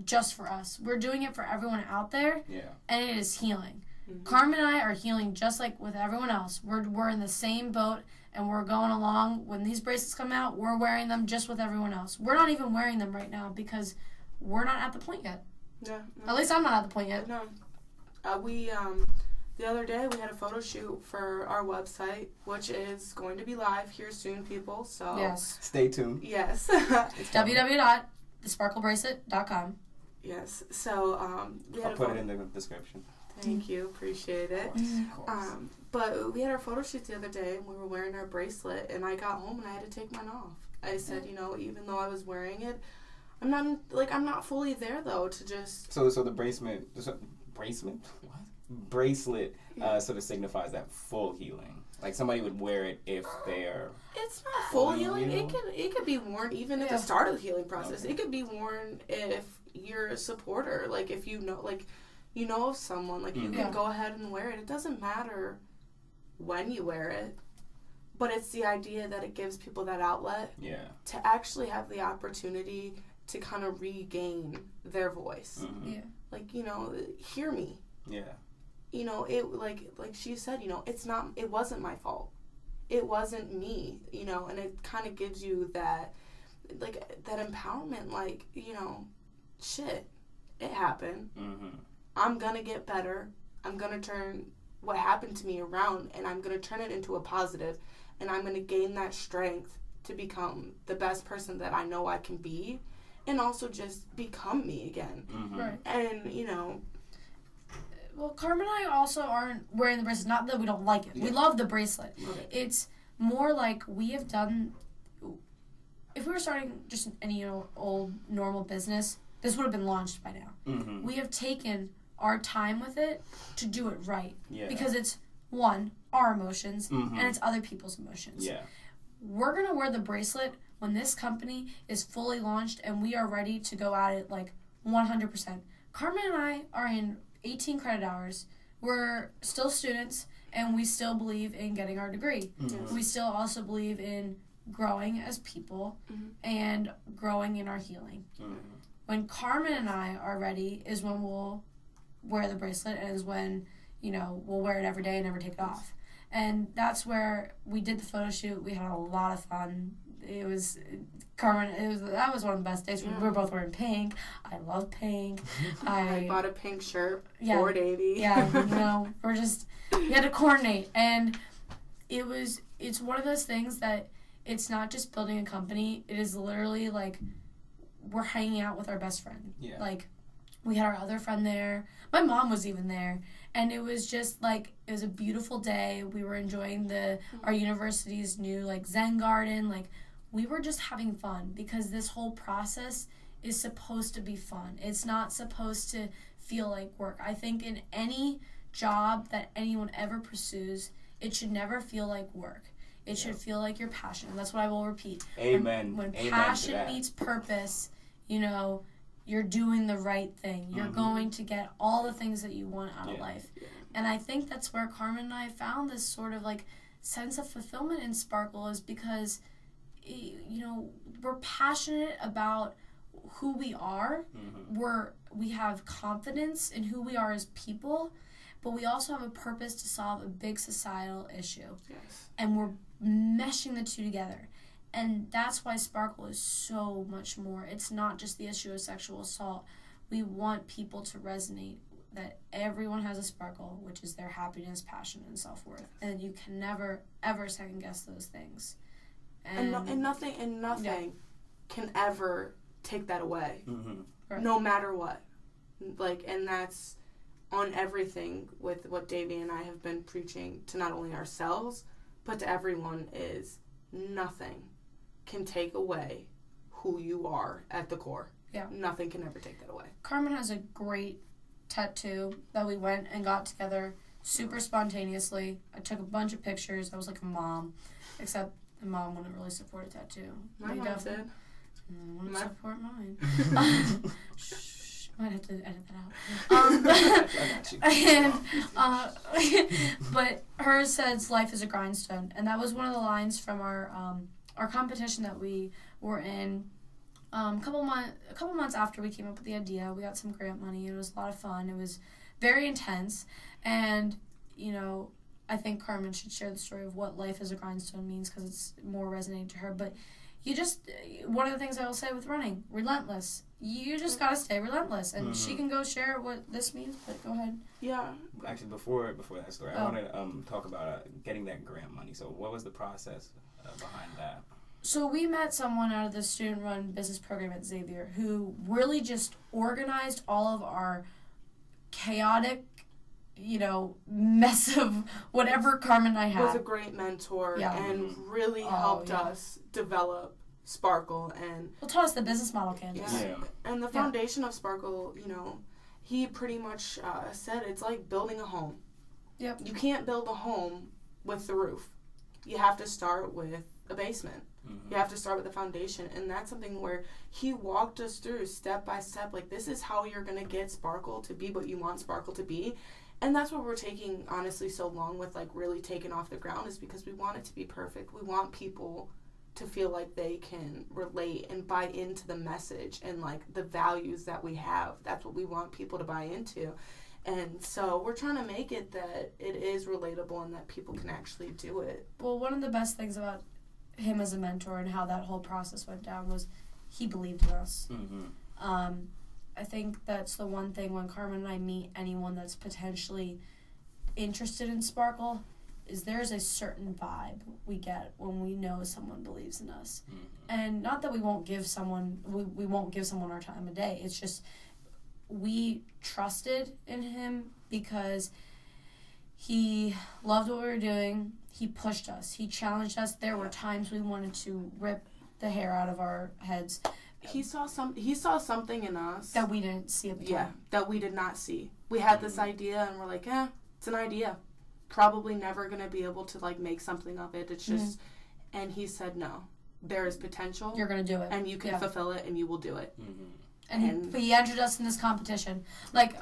S3: just for us. We're doing it for everyone out there, and it is healing. Mm-hmm. Karmen and I are healing just like with everyone else. We're in the same boat, and we're going along. When these bracelets come out, we're wearing them just with everyone else. We're not even wearing them right now because we're not at the point yet.
S2: Yeah. No.
S3: At least I'm not at the point yet.
S2: No. The other day we had a photo shoot for our website, which is going to be live here soon, people. So
S3: yes,
S1: stay tuned.
S2: Yes.
S3: It's www.thesparklebracelet.com.
S2: Yes. So we had
S1: I'll put it in the description.
S2: Thank you. Appreciate it.
S1: Of course.
S2: But we had our photo shoot the other day, and we were wearing our bracelet, and I got home and I had to take mine off. I said, you know, even though I was wearing it, I'm not fully there though to just.
S1: So the bracelet. What? Bracelet sort of signifies that full healing. Like somebody would wear it if they're.
S2: It's not full healing. It could be worn even at the start of the healing process. Okay. It could be worn if you're a supporter. Like if you know, like you know of someone, like you can go ahead and wear it. It doesn't matter when you wear it, but it's the idea that it gives people that outlet to actually have the opportunity to kind of regain their voice.
S1: Mm-hmm.
S3: Yeah.
S2: Like, you know, hear me.
S1: Yeah.
S2: You know, it like she said, you know, it wasn't my fault. It wasn't me, you know, and it kind of gives you that, like, that empowerment, like, you know, shit, it happened.
S1: Mm-hmm.
S2: I'm gonna get better. I'm gonna turn what happened to me around, and I'm gonna turn it into a positive, and I'm gonna gain that strength to become the best person that I know I can be, and also just become me again.
S1: Mm-hmm.
S3: Right.
S2: And, you know,
S3: well, Karmen and I also aren't wearing the bracelet. Not that we don't like it. Yeah. We love the bracelet.
S2: Okay.
S3: It's more like we have done... If we were starting just any old normal business, this would have been launched by now.
S1: Mm-hmm.
S3: We have taken our time with it to do it right.
S1: Yeah.
S3: Because it's, one, our emotions, and it's other people's emotions.
S1: Yeah.
S3: We're going to wear the bracelet when this company is fully launched and we are ready to go at it like 100%. Karmen and I are in 18 credit hours. We're still students, and we still believe in getting our degree.
S1: Mm-hmm.
S3: We still also believe in growing as people and growing in our healing.
S1: Mm-hmm.
S3: When Karmen and I are ready is when we'll wear the bracelet, and is when, you know, we'll wear it every day and never take it off. And that's where we did the photo shoot. We had a lot of fun. it was Karmen. That was one of the best days.
S2: Yeah.
S3: We were both wearing pink. I love pink.
S2: I bought a pink shirt
S3: Yeah.
S2: for Devi.
S3: Yeah, we had to coordinate, and it's one of those things that it's not just building a company. It is literally like we're hanging out with our best friend.
S1: Yeah.
S3: Like, we had our other friend there. My mom was even there. And it was just, like, it was a beautiful day. We were enjoying our university's new, like, Zen garden. Like, we were just having fun because this whole process is supposed to be fun. It's not supposed to feel like work. I think in any job that anyone ever pursues, it should never feel like work. It should feel like your passion. That's what I will repeat.
S1: Amen.
S3: When
S1: Amen
S3: passion
S1: to that.
S3: meets purpose, you're doing the right thing. You're going to get all the things that you want out of life.
S2: Yeah.
S3: And I think that's where Karmen and I found this sort of like sense of fulfillment in Sparkle, is because, we're passionate about who we are. We have confidence in who we are as people, but we also have a purpose to solve a big societal issue.
S2: Yes.
S3: And we're meshing the two together. And that's why Sparkle is so much more. It's not just the issue of sexual assault. We want people to resonate that everyone has a sparkle, which is their happiness, passion, and self-worth. And you can never, ever second-guess those things.
S2: And nothing can ever take that away.
S3: Right.
S2: No matter what. Like, and that's on everything with what Devi and I have been preaching to not only ourselves, but to everyone, is nothing can take away who you are at the core.
S3: Yeah.
S2: Nothing can ever take that away.
S3: Karmen has a great tattoo that we went and got together super spontaneously. I took a bunch of pictures. I was like a mom, except the mom wouldn't really support a tattoo.
S2: My mom did.
S3: Wouldn't support mine. Shh, might have to edit that out. But hers says life is a grindstone, and that was one of the lines from our competition that we were in. A couple months after we came up with the idea, we got some grant money. It was a lot of fun. It was very intense, and I think Karmen should share the story of what life as a grindstone means, because it's more resonating to her. But one of the things I will say with running, relentless. You just gotta stay relentless, and she can go share what this means. But go ahead.
S2: Yeah.
S1: Actually, before that story, I want to talk about getting that grant money. So, what was the process behind that?
S3: So we met someone out of the student-run business program at Xavier who really just organized all of our chaotic, mess of whatever Karmen and I had.
S2: Was a great mentor and really helped us develop Sparkle, and
S3: taught us the business model canvas.
S2: Yeah. And the foundation of Sparkle, he pretty much said it's like building a home.
S3: Yep.
S2: You can't build a home with the roof. You have to start with a basement. You have to start with the foundation, and that's something where he walked us through step by step. Like, this is how you're going to get Sparkle to be what you want Sparkle to be. And that's what we're taking, honestly, so long with, like, really taking off the ground, is because we want it to be perfect. We want people to feel like they can relate and buy into the message and, like, the values that we have. That's what we want people to buy into. And so we're trying to make it that it is relatable and that people can actually do it.
S3: Well, one of the best things about him as a mentor and how that whole process went down was he believed in us. I think that's the one thing when Karmen and I meet anyone that's potentially interested in Sparkle, is there's a certain vibe we get when we know someone believes in us. And not that we won't give someone our time of day. It's just we trusted in him because he loved what we were doing. He pushed us. He challenged us. There were times we wanted to rip the hair out of our heads.
S2: He saw something in us
S3: that we didn't see at the time.
S2: Yeah, that we did not see. We had this idea, and we're like, it's an idea. Probably never going to be able to, like, make something of it. It's just, and he said, no, there is potential.
S3: You're going to do it.
S2: And you can fulfill it, and you will do it.
S3: And he entered us in this competition. Like,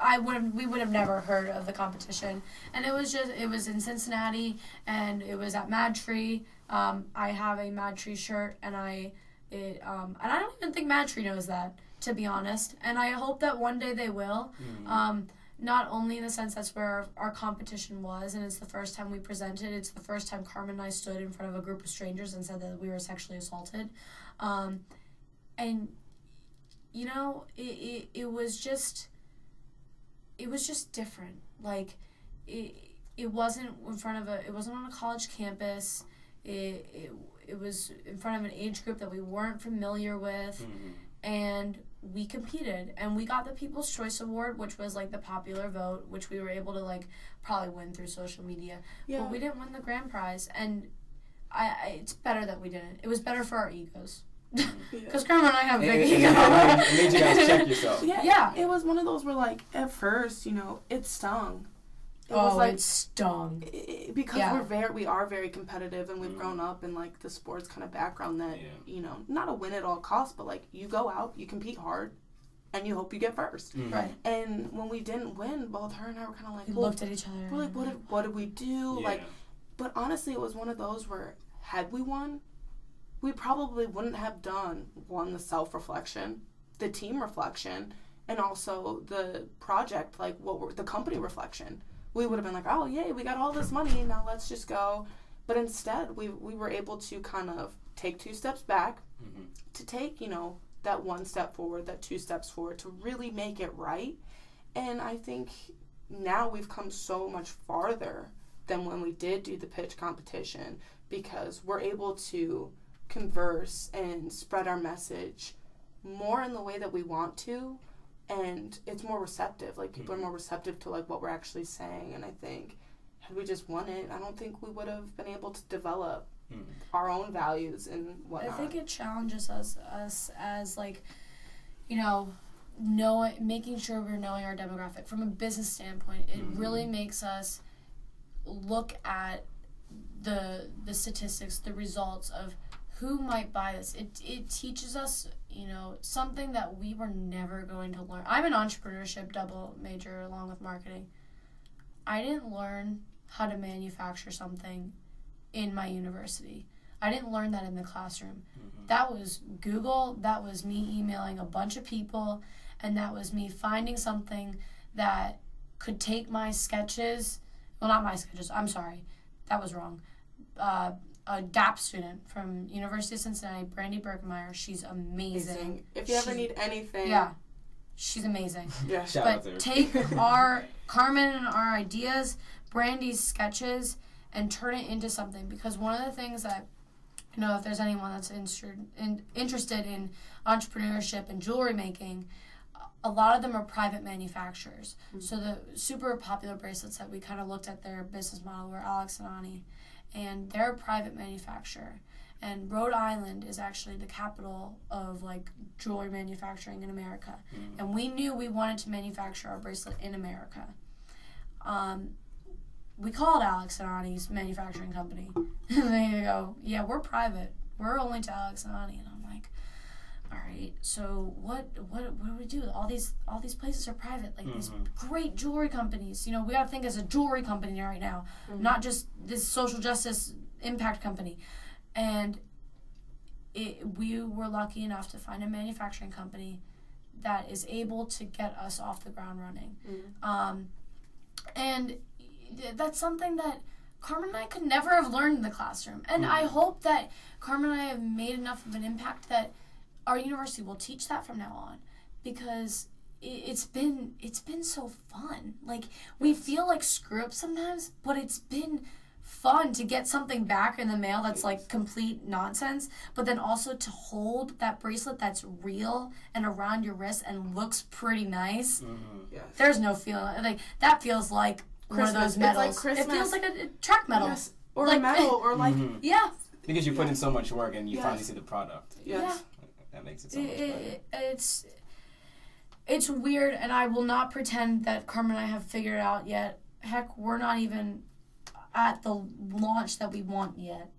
S3: we would have never heard of the competition. And it was in Cincinnati, and it was at Mad Tree. I have a Mad Tree shirt, and I don't even think Mad Tree knows that, to be honest. And I hope that one day they will. not only in the sense that's where our competition was, and it's the first time we presented, it's the first time Karmen and I stood in front of a group of strangers and said that we were sexually assaulted. And, you know, it was just different. Like, it wasn't in front of it wasn't on a college campus. It was in front of an age group that we weren't familiar with.
S1: Mm-hmm.
S3: And we competed, and we got the People's Choice Award, which was like the popular vote, which we were able to like probably win through social media.
S2: Yeah.
S3: But we didn't win the grand prize, and it's better that we didn't. It was better for our egos. Because Karmen and I have big egos.
S1: It made you guys check yourself.
S3: Yeah.
S2: It was one of those where, like, at first, you know, it stung.
S3: It stung.
S2: Because we are very competitive, and we've grown up in, like, the sports kind of background that, you know, not a win at all costs, but, like, you go out, you compete hard, and you hope you get first.
S1: Mm-hmm.
S3: Right.
S2: And when we didn't win, both her and I were kind of like,
S3: We looked at each other.
S2: we're like, what did we do?
S1: Yeah.
S2: Like, but honestly, it was one of those where, had we won, we probably wouldn't have done, one, the self-reflection, the team reflection, and also the project, like, the company reflection. We would have been like, oh, yay, we got all this money, now let's just go. But instead, we were able to kind of take 2 steps back, to take, you know, that 1 step forward, that 2 steps forward, to really make it right. And I think now we've come so much farther than when we did do the pitch competition, because we're able to converse and spread our message more in the way that we want to, and it's more receptive. Like, people are more receptive to, like, what we're actually saying. And I think had we just won it, I don't think we would have been able to develop our own values and whatnot.
S3: I think it challenges us as, like, you know, making sure we're knowing our demographic. From a business standpoint, it really makes us look at the statistics, the results of who might buy this. It teaches us, you know, something that we were never going to learn. I'm an entrepreneurship double major along with marketing. I didn't learn how to manufacture something in my university. I didn't learn that in the classroom. That was Google, that was me emailing a bunch of people, and that was me finding something that could take my sketches, well, not my sketches, I'm sorry, that was wrong. A GAP student from University of Cincinnati, Brandy Berkemeyer. She's amazing.
S2: If you ever need anything.
S3: Yeah, she's amazing.
S2: Yeah.
S1: Shout out
S3: But
S1: there.
S3: take our Karmen and our ideas, Brandy's sketches, and turn it into something. Because one of the things that, you know, if there's anyone that's interested in entrepreneurship and jewelry making, a lot of them are private manufacturers. So the super popular bracelets that we kind of looked at their business model were Alex and Ani. And they're a private manufacturer. And Rhode Island is actually the capital of, like, jewelry manufacturing in America. And we knew we wanted to manufacture our bracelet in America. We called Alex and Ani's manufacturing company. And they go, yeah, we're private. We're only to Alex and Ani. And I'm like, all right, so what do we do? All these places are private, like these great jewelry companies. You know, we gotta think as a jewelry company right now, not just this social justice impact company. And we were lucky enough to find a manufacturing company that is able to get us off the ground running. And that's something that Karmen and I could never have learned in the classroom. And I hope that Karmen and I have made enough of an impact that our university will teach that from now on, because it's been so fun. Like, we feel like screw ups sometimes, but it's been fun to get something back in the mail that's like complete nonsense, but then also to hold that bracelet that's real and around your wrist and looks pretty nice.
S2: Yes.
S3: There's no feeling like that. Feels like
S2: Christmas.
S3: one of those
S2: It's
S3: medals.
S2: like Christmas.
S3: It feels like a track medal.
S2: Yes. Or
S3: Like-
S2: a medal, or like
S3: Yeah.
S1: Because you put in so much work and you
S2: Yes.
S1: finally see the product.
S2: yes.
S1: That makes it so much better.
S3: It's weird, and I will not pretend that Karmen and I have figured it out yet. Heck, we're not even at the launch that we want yet.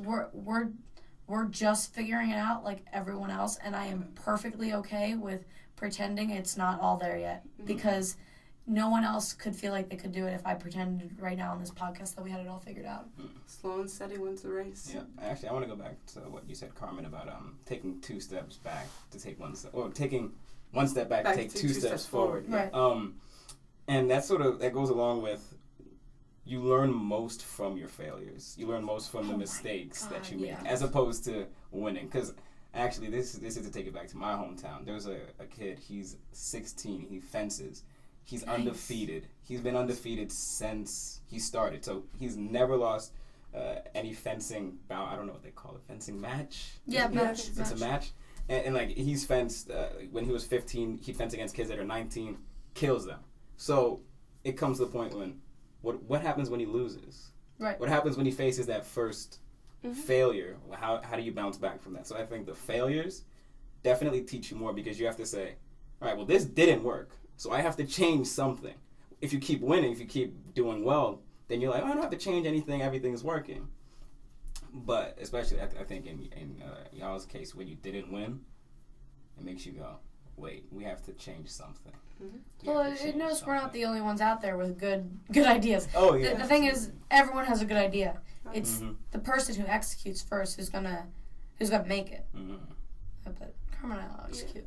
S3: We're just figuring it out like everyone else, and I am perfectly okay with pretending it's not all there yet, because no one else could feel like they could do it if I pretended right now on this podcast that we had it all figured out.
S2: Slow and steady wins the race.
S1: Yeah, actually, I want to go back to what you said, Karmen, about taking 2 steps back to take 1 step, or taking 1 step back to take two steps forward.
S3: Right.
S1: And that goes along with, you learn most from your failures. You learn most from the mistakes that you make, as opposed to winning. Because actually, this is to take it back to my hometown. There's a kid, he's 16, he fences. He's undefeated. He's been undefeated since he started. So he's never lost any fencing bout. I don't know what they call it. Fencing match?
S3: Yeah, match.
S1: It's a match. And like, he's fenced, when he was 15, he'd fence against kids that are 19, kills them. So it comes to the point when, what happens when he loses?
S3: Right.
S1: What happens when he faces that first failure? How do you bounce back from that? So I think the failures definitely teach you more, because you have to say, all right, well, this didn't work, so I have to change something. If you keep winning, if you keep doing well, then you're like, oh, I don't have to change anything, everything's working. But especially, I think in y'all's case, when you didn't win, it makes you go, wait, we have to change something.
S3: Well, notice we're not the only ones out there with good ideas.
S1: Oh, yeah.
S3: The thing is, everyone has a good idea. It's the person who executes first who's gonna make it. But Karmen and I execute.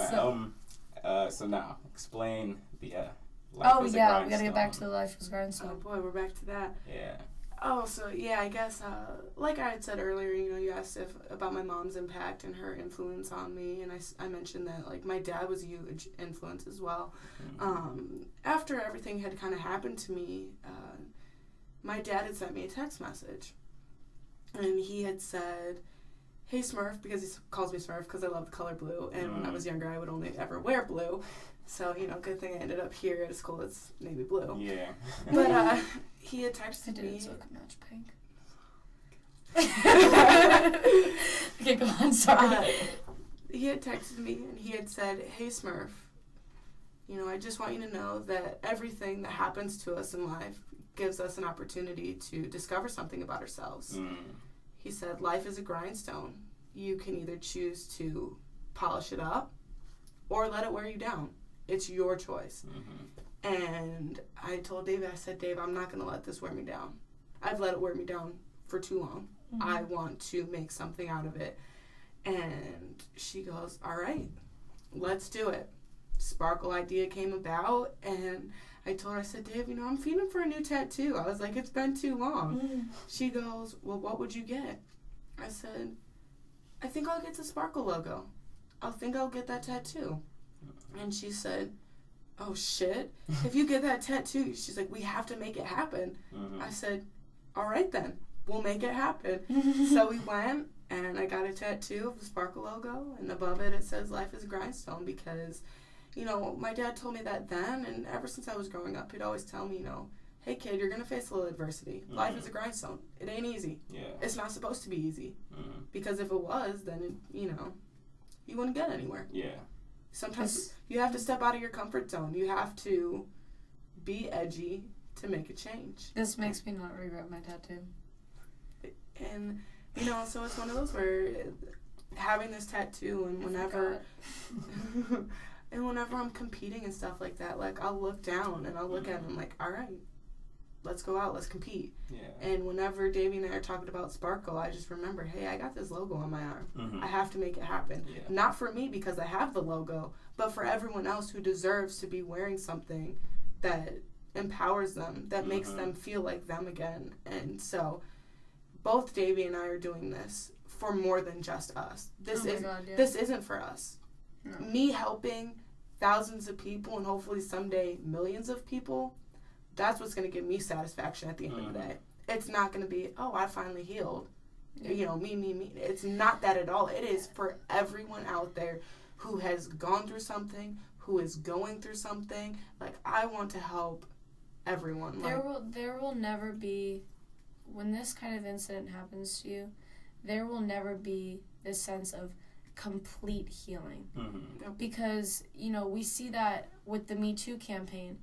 S1: So now, explain the
S3: life
S1: is a
S3: we gotta get back to the life is a grindstone.
S2: Oh boy, we're back to that.
S1: Yeah.
S2: Oh, so yeah, I guess like I had said earlier, you asked about my mom's impact and her influence on me, and I mentioned that like my dad was a huge influence as well. After everything had kind of happened to me, my dad had sent me a text message, and he had said, "Hey Smurf," because he calls me Smurf because I love the color blue, and when I was younger I would only ever wear blue. So, good thing I ended up here at a school that's navy blue.
S1: Yeah.
S2: But he had texted me.
S3: I did it so it could match pink. Okay, go on, sorry.
S2: He had texted me and he had said, "Hey Smurf, I just want you to know that everything that happens to us in life gives us an opportunity to discover something about ourselves." He said, "Life is a grindstone. You can either choose to polish it up or let it wear you down. It's your choice." And I told David, I said, "Dave, I'm not going to let this wear me down. I've let it wear me down for too long. I want to make something out of it." And she goes, "All right, let's do it." Sparkle idea came about, and I told her, I said, "Dave, I'm feeling for a new tattoo." I was like, "It's been too long." She goes, "Well, what would you get?" I said, "I think I'll get the Sparkle logo. I think I'll get that tattoo." And she said, "Oh shit, if you get that tattoo," she's like, "we have to make it happen." I said, "All right then, we'll make it happen." So we went, and I got a tattoo of the Sparkle logo, and above it says "Life is a Grindstone," because my dad told me that then, and ever since I was growing up, he'd always tell me, "Hey kid, you're gonna face a little adversity. Life is a grindstone. It ain't easy. It's not supposed to be easy, because if it was, then you wouldn't get anywhere." Sometimes you have to step out of your comfort zone. You have to be edgy to make a change.
S3: This makes me not regret my tattoo.
S2: And, so it's one of those where having this tattoo, and whenever I'm competing and stuff like that, like, I'll look down and I'll look at them like, all right, let's go out, let's compete. And whenever Devi and I are talking about Sparkle, I just remember, hey, I got this logo on my arm. I have to make it happen. Not for me because I have the logo, but for everyone else who deserves to be wearing something that empowers them, that makes them feel like them again. And so both Devi and I are doing this for more than just us. This isn't for us. No. Me helping thousands of people and hopefully someday millions of people, that's what's going to give me satisfaction at the end of the day. It's not going to be, oh, I finally healed. Me. It's not that at all. It is for everyone out there who has gone through something, who is going through something. Like, I want to help everyone.
S3: There will never be, when this kind of incident happens to you, there will never be this sense of complete healing. Because, we see that with the Me Too campaign.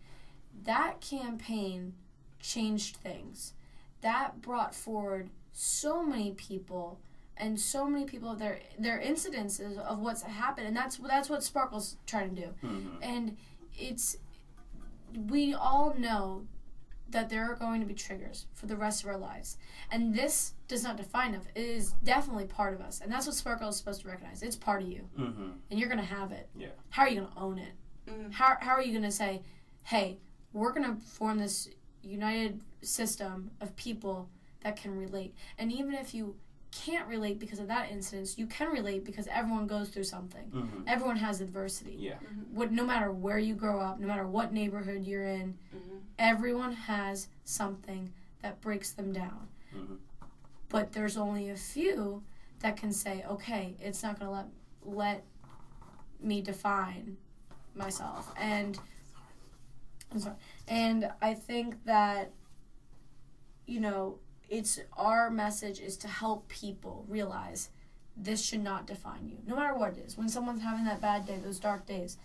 S3: That campaign changed things. That brought forward so many people and so many people of their incidences of what's happened, and that's what Sparkle's trying to do. And we all know that there are going to be triggers for the rest of our lives, and this does not define us. It is definitely part of us, and that's what Sparkle is supposed to recognize. It's part of you, and you're gonna have it. How are you gonna own it? How are you going to say, hey, we're going to form this united system of people that can relate? And even if you can't relate because of that instance, you can relate because everyone goes through something. Everyone has adversity.
S1: Yeah.
S3: No matter where you grow up, no matter what neighborhood you're in, everyone has something that breaks them down. But there's only a few that can say, okay, it's not going to let me define myself. And I'm sorry. And I think that, it's our message is to help people realize this should not define you, no matter what it is. When someone's having that bad day, those dark days,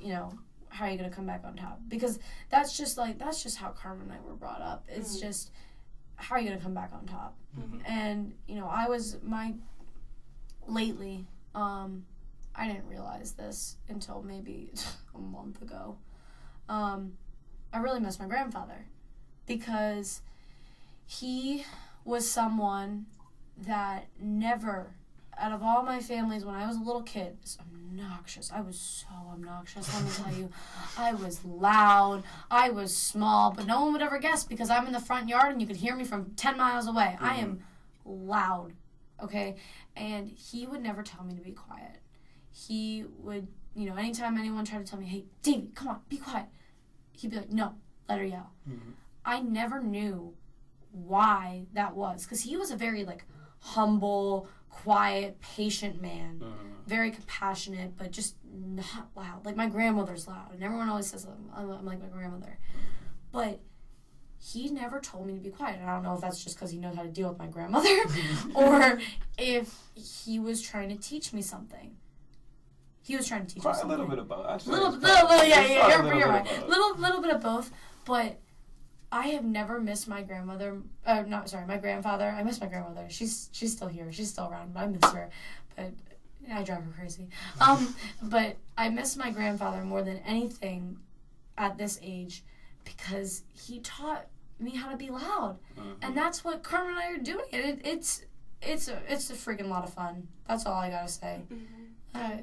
S3: how are you going to come back on top? Because that's just how Karmen and I were brought up. It's just, how are you going to come back on top? And, lately, I didn't realize this until maybe a month ago. I really miss my grandfather because he was someone that never, out of all my families when I was a little kid, was obnoxious. I was so obnoxious, let me tell you. I was loud, I was small, but no one would ever guess because I'm in the front yard and you could hear me from 10 miles away. I am loud, okay? And he would never tell me to be quiet. He would, anytime anyone tried to tell me, hey, Davey, come on, be quiet, he'd be like, no, let her yell. I never knew why that was, because he was a very humble, quiet, patient man, very compassionate, but just not loud. Like my grandmother's loud, and everyone always says I'm like my grandmother, but he never told me to be quiet. And I don't know if that's just because he knows how to deal with my grandmother, or if he was trying to teach me something. He was trying to teach me something.
S1: A little bit of both.
S3: Little, you're right. Little bit of both, but I have never missed my grandmother. My grandfather. I miss my grandmother. She's still here. She's still around. But I miss her. But I drive her crazy. But I miss my grandfather more than anything at this age because he taught me how to be loud, and that's what Karmen and I are doing. It's a freaking lot of fun. That's all I gotta say.
S2: I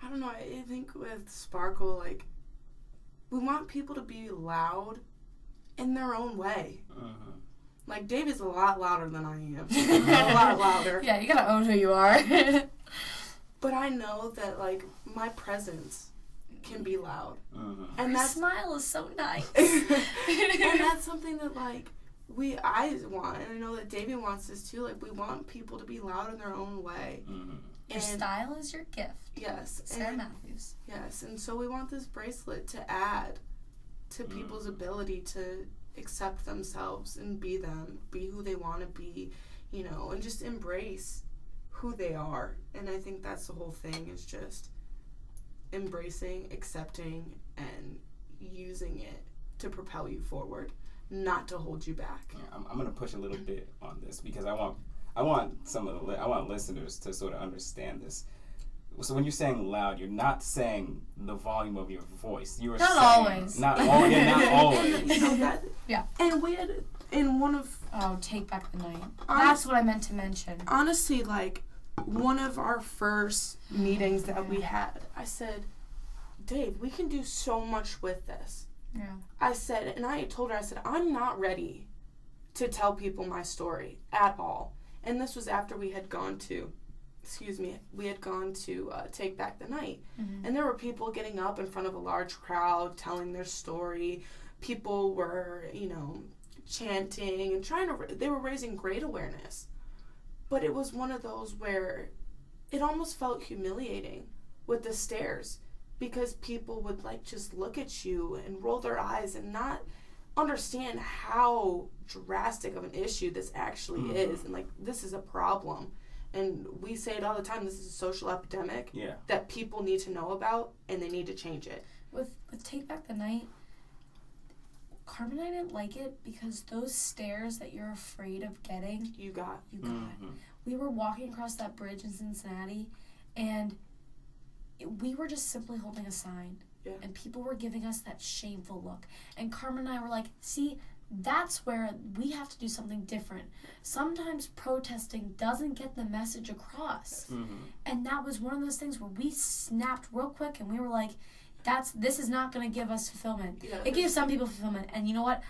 S2: don't know. I think with Sparkle, we want people to be loud in their own way. David's a lot louder than I am. A lot louder.
S3: Yeah, you gotta own who you are.
S2: But I know that, my presence can be loud.
S3: And that smile is so nice.
S2: And that's something that, I want, and I know that Devi wants this too. We want people to be loud in their own way.
S3: Your style is your gift.
S2: Yes.
S3: Sarah Matthews.
S2: Yes, and so we want this bracelet to add to people's ability to accept themselves and be them, be who they want to be, and just embrace who they are. And I think that's the whole thing, is just embracing, accepting, and using it to propel you forward, not to hold you back.
S1: Yeah, I'm going to push a little bit on this because I want listeners to sort of understand this. So when you're saying loud, you're not saying the volume of your voice. You were
S3: not
S1: saying
S3: always.
S1: Not always.
S2: Yeah. And we had in one of
S3: Take Back the Night. That's what I meant to mention.
S2: Honestly, one of our first meetings that we had, I said, Dave, we can do so much with this.
S3: Yeah.
S2: I said, and I told her, I said, I'm not ready to tell people my story at all. And this was after we had gone to Take Back the Night. And there were people getting up in front of a large crowd telling their story. People were, chanting and they were raising great awareness. But it was one of those where it almost felt humiliating with the stares, because people would just look at you and roll their eyes and not understand how drastic of an issue this actually is, and this is a problem. And we say it all the time, this is a social epidemic that people need to know about, and they need to change it.
S3: With Take Back the Night, Karmen and I didn't like it because those stares that you're afraid of getting, you got. We were walking across that bridge in Cincinnati, and we were just simply holding a sign.
S2: Yeah.
S3: And people were giving us that shameful look. And Karmen and I were like, see, that's where we have to do something different. Sometimes protesting doesn't get the message across. And that was one of those things where we snapped real quick and we were like, This is not going to give us fulfillment.
S2: Yeah.
S3: It gives some people fulfillment, and you know what?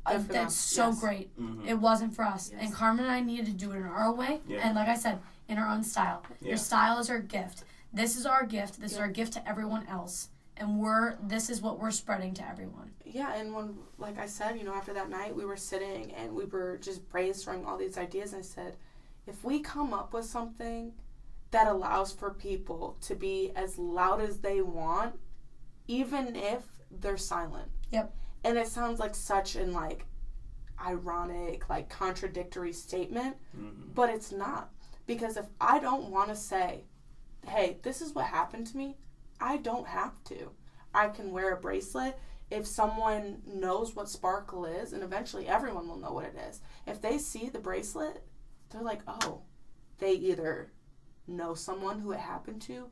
S2: Good for
S3: That's
S2: them.
S3: so
S2: Yes.
S3: great.
S1: Mm-hmm.
S3: It wasn't for us.
S2: Yes.
S3: And Karmen and I needed to do it in our way.
S1: Yeah.
S3: And like I said, in our own style.
S1: Yeah.
S3: Your style is our gift. This is our gift. This is
S2: Yeah.
S3: our gift to everyone else. And this is what we're spreading to everyone.
S2: Yeah, and when, like I said, after that night, we were sitting and we were just brainstorming all these ideas. And I said, if we come up with something that allows for people to be as loud as they want, even if they're silent.
S3: Yep.
S2: And it sounds like such an, ironic, contradictory statement,
S1: Mm-hmm.
S2: but it's not. Because if I don't want to say, hey, this is what happened to me, I don't have to. I can wear a bracelet. If someone knows what sparkle is, and eventually everyone will know what it is, if they see the bracelet, they're like, oh, they either know someone who it happened to,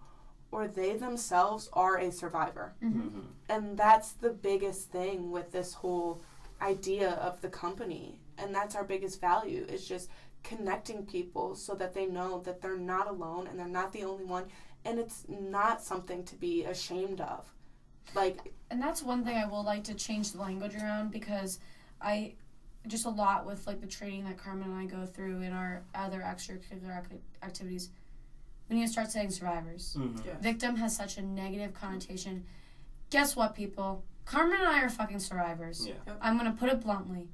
S2: or they themselves are a survivor.
S1: Mm-hmm.
S2: And that's the biggest thing with this whole idea of the company. And that's our biggest value, is just connecting people so that they know that they're not alone and they're not the only one. And it's not something to be ashamed of.
S3: And that's one thing I will like to change the language around, because just a lot with the training that Karmen and I go through in our other extracurricular activities, we need to start saying survivors.
S1: Mm-hmm.
S2: Yes.
S3: Victim has such a negative connotation. Guess what, people? Karmen and I are fucking survivors.
S1: Yeah.
S3: I'm going to put it bluntly.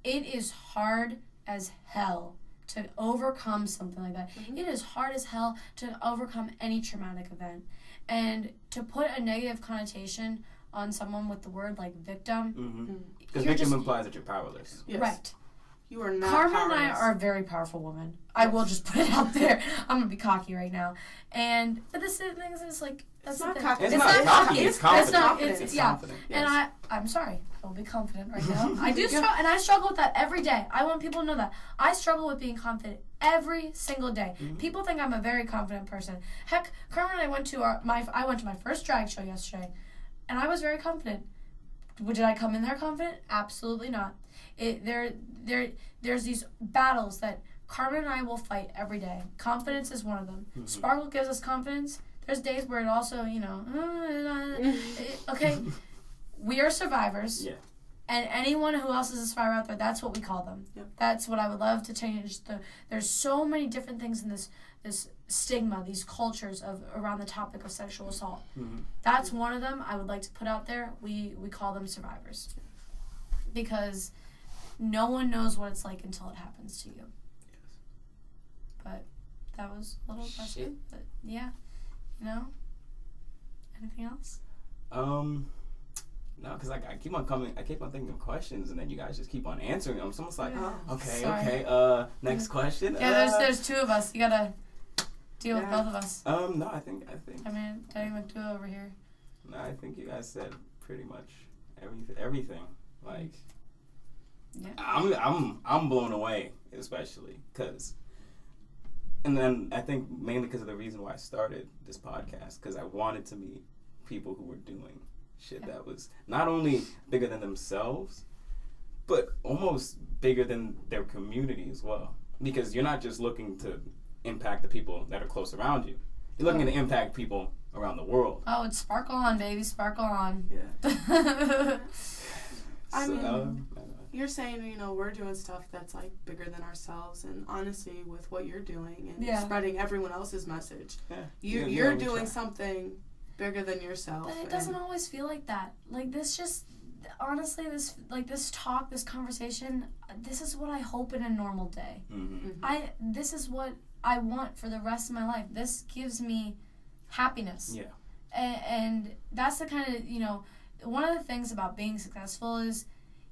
S3: It is hard as hell to overcome something like that.
S2: Mm-hmm.
S3: It is hard as hell to overcome any traumatic event. And to put a negative connotation on someone with the word victim,
S1: Mm-hmm. Because
S3: you're
S1: victim
S3: just-
S1: implies that you're powerless.
S2: Yes.
S3: right.
S2: You are not
S3: Karmen and I
S2: powerless.
S3: are a very powerful woman. I will just put it out there. I'm gonna be cocky right now. But this thing is that's
S2: It's
S3: the
S2: not
S3: thing.
S2: cocky.
S1: It's
S2: It's
S1: not
S2: not
S1: cocky.
S2: cocky.
S1: It's
S2: It's
S1: confident.
S2: confident.
S1: It's
S3: yeah.
S1: confident.
S3: And
S2: Yes.
S3: I'm sorry. I'll be confident right now. I do struggle, and I struggle with that every day. I want people to know that. I struggle with being confident every single day.
S1: Mm-hmm.
S3: People think I'm a very confident person. Heck, Karmen and I went to my first drag show yesterday, and I was very confident. Did I come in there confident? Absolutely not. There's these battles that Karmen and I will fight every day. Confidence is one of them.
S1: Mm-hmm.
S3: Sparkle gives us confidence. There's days where it also, okay, we are survivors.
S1: Yeah.
S3: And anyone who else is a survivor out there, that's what we call them.
S2: Yep.
S3: That's what I would love to change. There's so many different things in this stigma, these cultures around the topic of sexual assault.
S1: Mm-hmm.
S3: That's one of them I would like to put out there. We call them survivors. Because no one knows what it's like until it happens to you. But that was a little aggressive. But yeah, anything else?
S1: No, because I keep on thinking of questions, and then you guys just keep on answering them. So I'm just like, okay,
S3: Sorry.
S1: okay. Next question.
S3: Yeah, there's two of us. You gotta deal with
S2: Yeah.
S3: both of us.
S1: No, I think.
S3: I mean, Devi McDuo over here.
S1: No, I think you guys said pretty much everything.
S3: Yeah.
S1: I'm blown away, especially because. And then I think mainly because of the reason why I started this podcast, because I wanted to meet people who were doing shit that was not only bigger than themselves, but almost bigger than their community as well. Because you're not just looking to impact the people that are close around you. You're looking to impact people around the world.
S3: Oh, it's sparkle on, baby, sparkle on.
S2: Yeah. I
S1: So,
S2: mean, you're saying, we're doing stuff that's bigger than ourselves, and honestly, with what you're doing and spreading evereveryone else's message, you're doing something bigger than yourself.
S3: But it doesn't always feel like that. Honestly, this talk, this conversation, this is what I hope in a normal day.
S1: Mm-hmm.
S3: This is what I want for the rest of my life. This gives me happiness.
S1: Yeah.
S3: And that's the kind of, one of the things about being successful is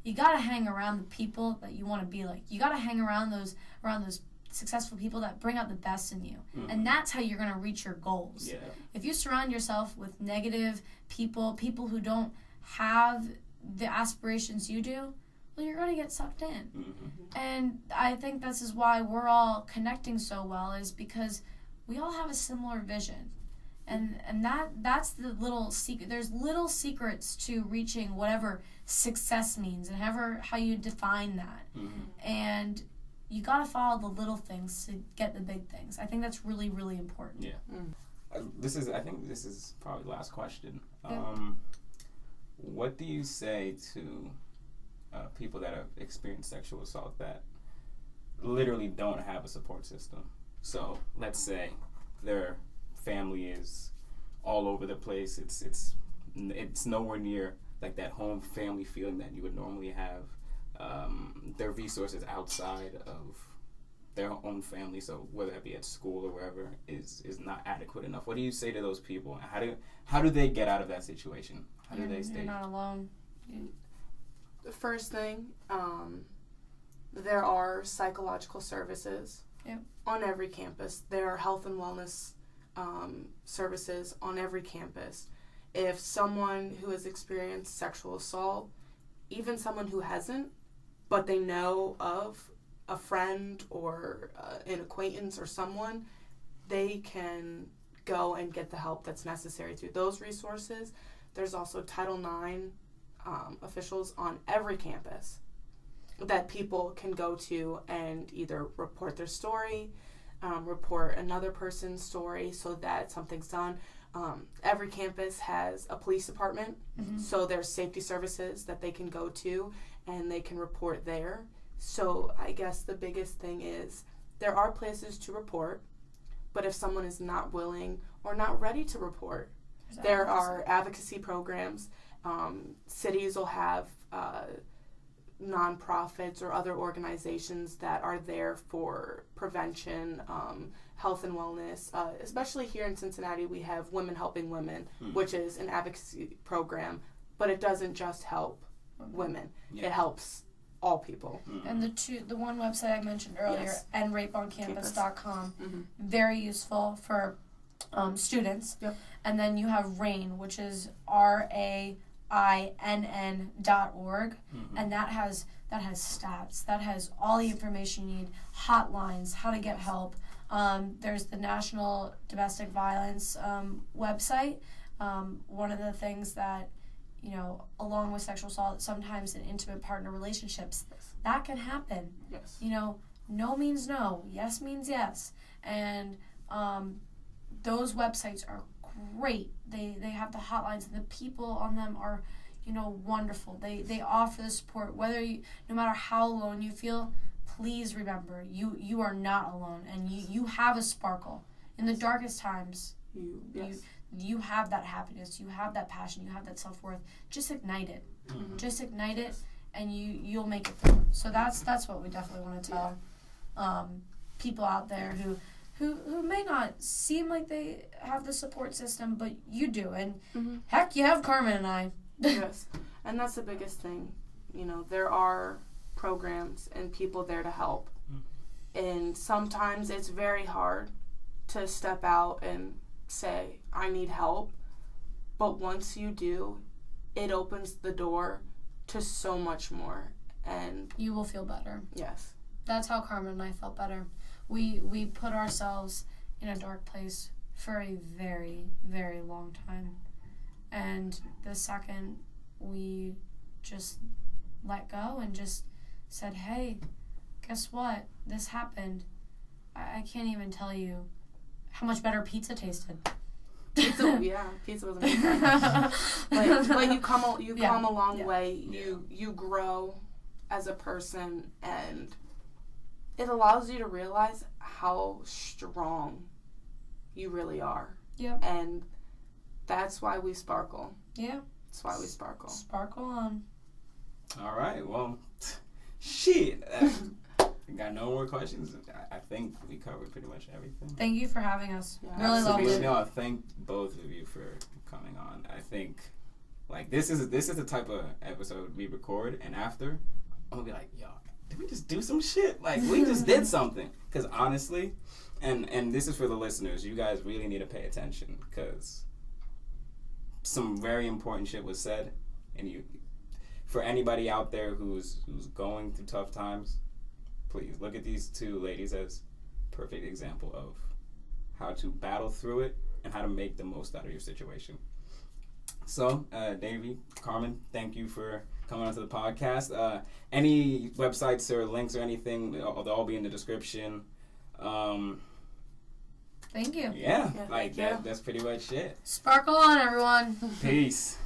S3: you gotta hang around the people that you want to be like. You gotta hang around those successful people that bring out the best in you.
S1: Mm-hmm.
S3: And that's how you're gonna reach your goals.
S1: Yeah.
S3: If you surround yourself with negative people who don't have the aspirations you do, well, you're gonna get sucked in.
S1: Mm-hmm.
S3: And I think this is why we're all connecting so well, is because we all have a similar vision. And that's the little secret. There's little secrets to reaching whatever success means and how you define that.
S1: Mm-hmm.
S3: And you gotta follow the little things to get the big things. I think that's really, really important.
S1: Yeah. I think this is probably the last question.
S3: Yeah.
S1: What do you say to people that have experienced sexual assault that literally don't have a support system? So let's say their family is all over the place. It's nowhere near like that home family feeling that you would normally have. Their resources outside of their own family, so whether it be at school or wherever, is not adequate enough. What do you say to those people? How do they get out of that situation? How do they stay?
S3: You're not alone.
S2: The first thing, there are psychological services on every campus. There are health and wellness services on every campus. If someone who has experienced sexual assault, even someone who hasn't, but they know of a friend or an acquaintance or someone, they can go and get the help that's necessary through those resources. There's also Title IX officials on every campus that people can go to and either report their story, report another person's story so that something's done. Every campus has a police department, so there's safety services that they can go to and they can report there. So I guess the biggest thing is there are places to report, but if someone is not willing or not ready to report, there are advocacy programs. Cities will have nonprofits or other organizations that are there for prevention, health and wellness. Especially here in Cincinnati, we have Women Helping Women, which is an advocacy program, but it doesn't just help women. It helps all people.
S3: And the one website I mentioned earlier, endrapeoncampus.com, very useful for students. And then you have RAINN, which is RAINN.org, and that has stats, that has all the information you need, hotlines, how to get help. There's the National Domestic Violence website. One of the things that, along with sexual assault, sometimes in intimate partner relationships, that can happen. No means no, yes means yes. And those websites are great. They have the hotlines, and the people on them are, wonderful. They offer the support, no matter how alone you feel. Please remember, you are not alone, and you have a sparkle. In the darkest times, you have that happiness, you have that passion, you have that self-worth. Just ignite it. Just ignite it, and you'll make it through. So that's what we definitely want to tell people out there who may not seem like they have the support system, but you do. And heck, you have Karmen and I.
S2: Yes, and that's the biggest thing. There are programs and people there to help. And sometimes it's very hard to step out and say, I need help. But once you do, it opens the door to so much more. And
S3: you will feel better.
S2: Yes.
S3: That's how Karmen and I felt better. We put ourselves in a dark place for a very, very long time. And the second we just let go and just said, hey, guess what? This happened. I can't even tell you how much better pizza tasted.
S2: Pizza was amazing. But you come a long way. You grow as a person, and it allows you to realize how strong you really are. And that's why we sparkle. That's why we sparkle.
S3: Sparkle on.
S1: All right. Well, shit. Got no more questions. I think we covered pretty much everything.
S3: Thank you for having us. Really loved it.
S1: No, thank both of you for coming on. I think this is the type of episode we record, and after I'm gonna be like, yo, did we just do some shit? We just did something. Because honestly, and this is for the listeners, you guys really need to pay attention, because some very important shit was said, and for anybody out there who's going through tough times, please look at these two ladies as perfect example of how to battle through it and how to make the most out of your situation. So, Devi, Karmen, thank you for coming onto the podcast. Any websites or links or anything, they'll all be in the description.
S3: Thank you.
S1: Yeah,
S2: Yeah,
S1: like
S2: thank you.
S1: that's pretty much it.
S3: Sparkle on, everyone.
S1: Peace.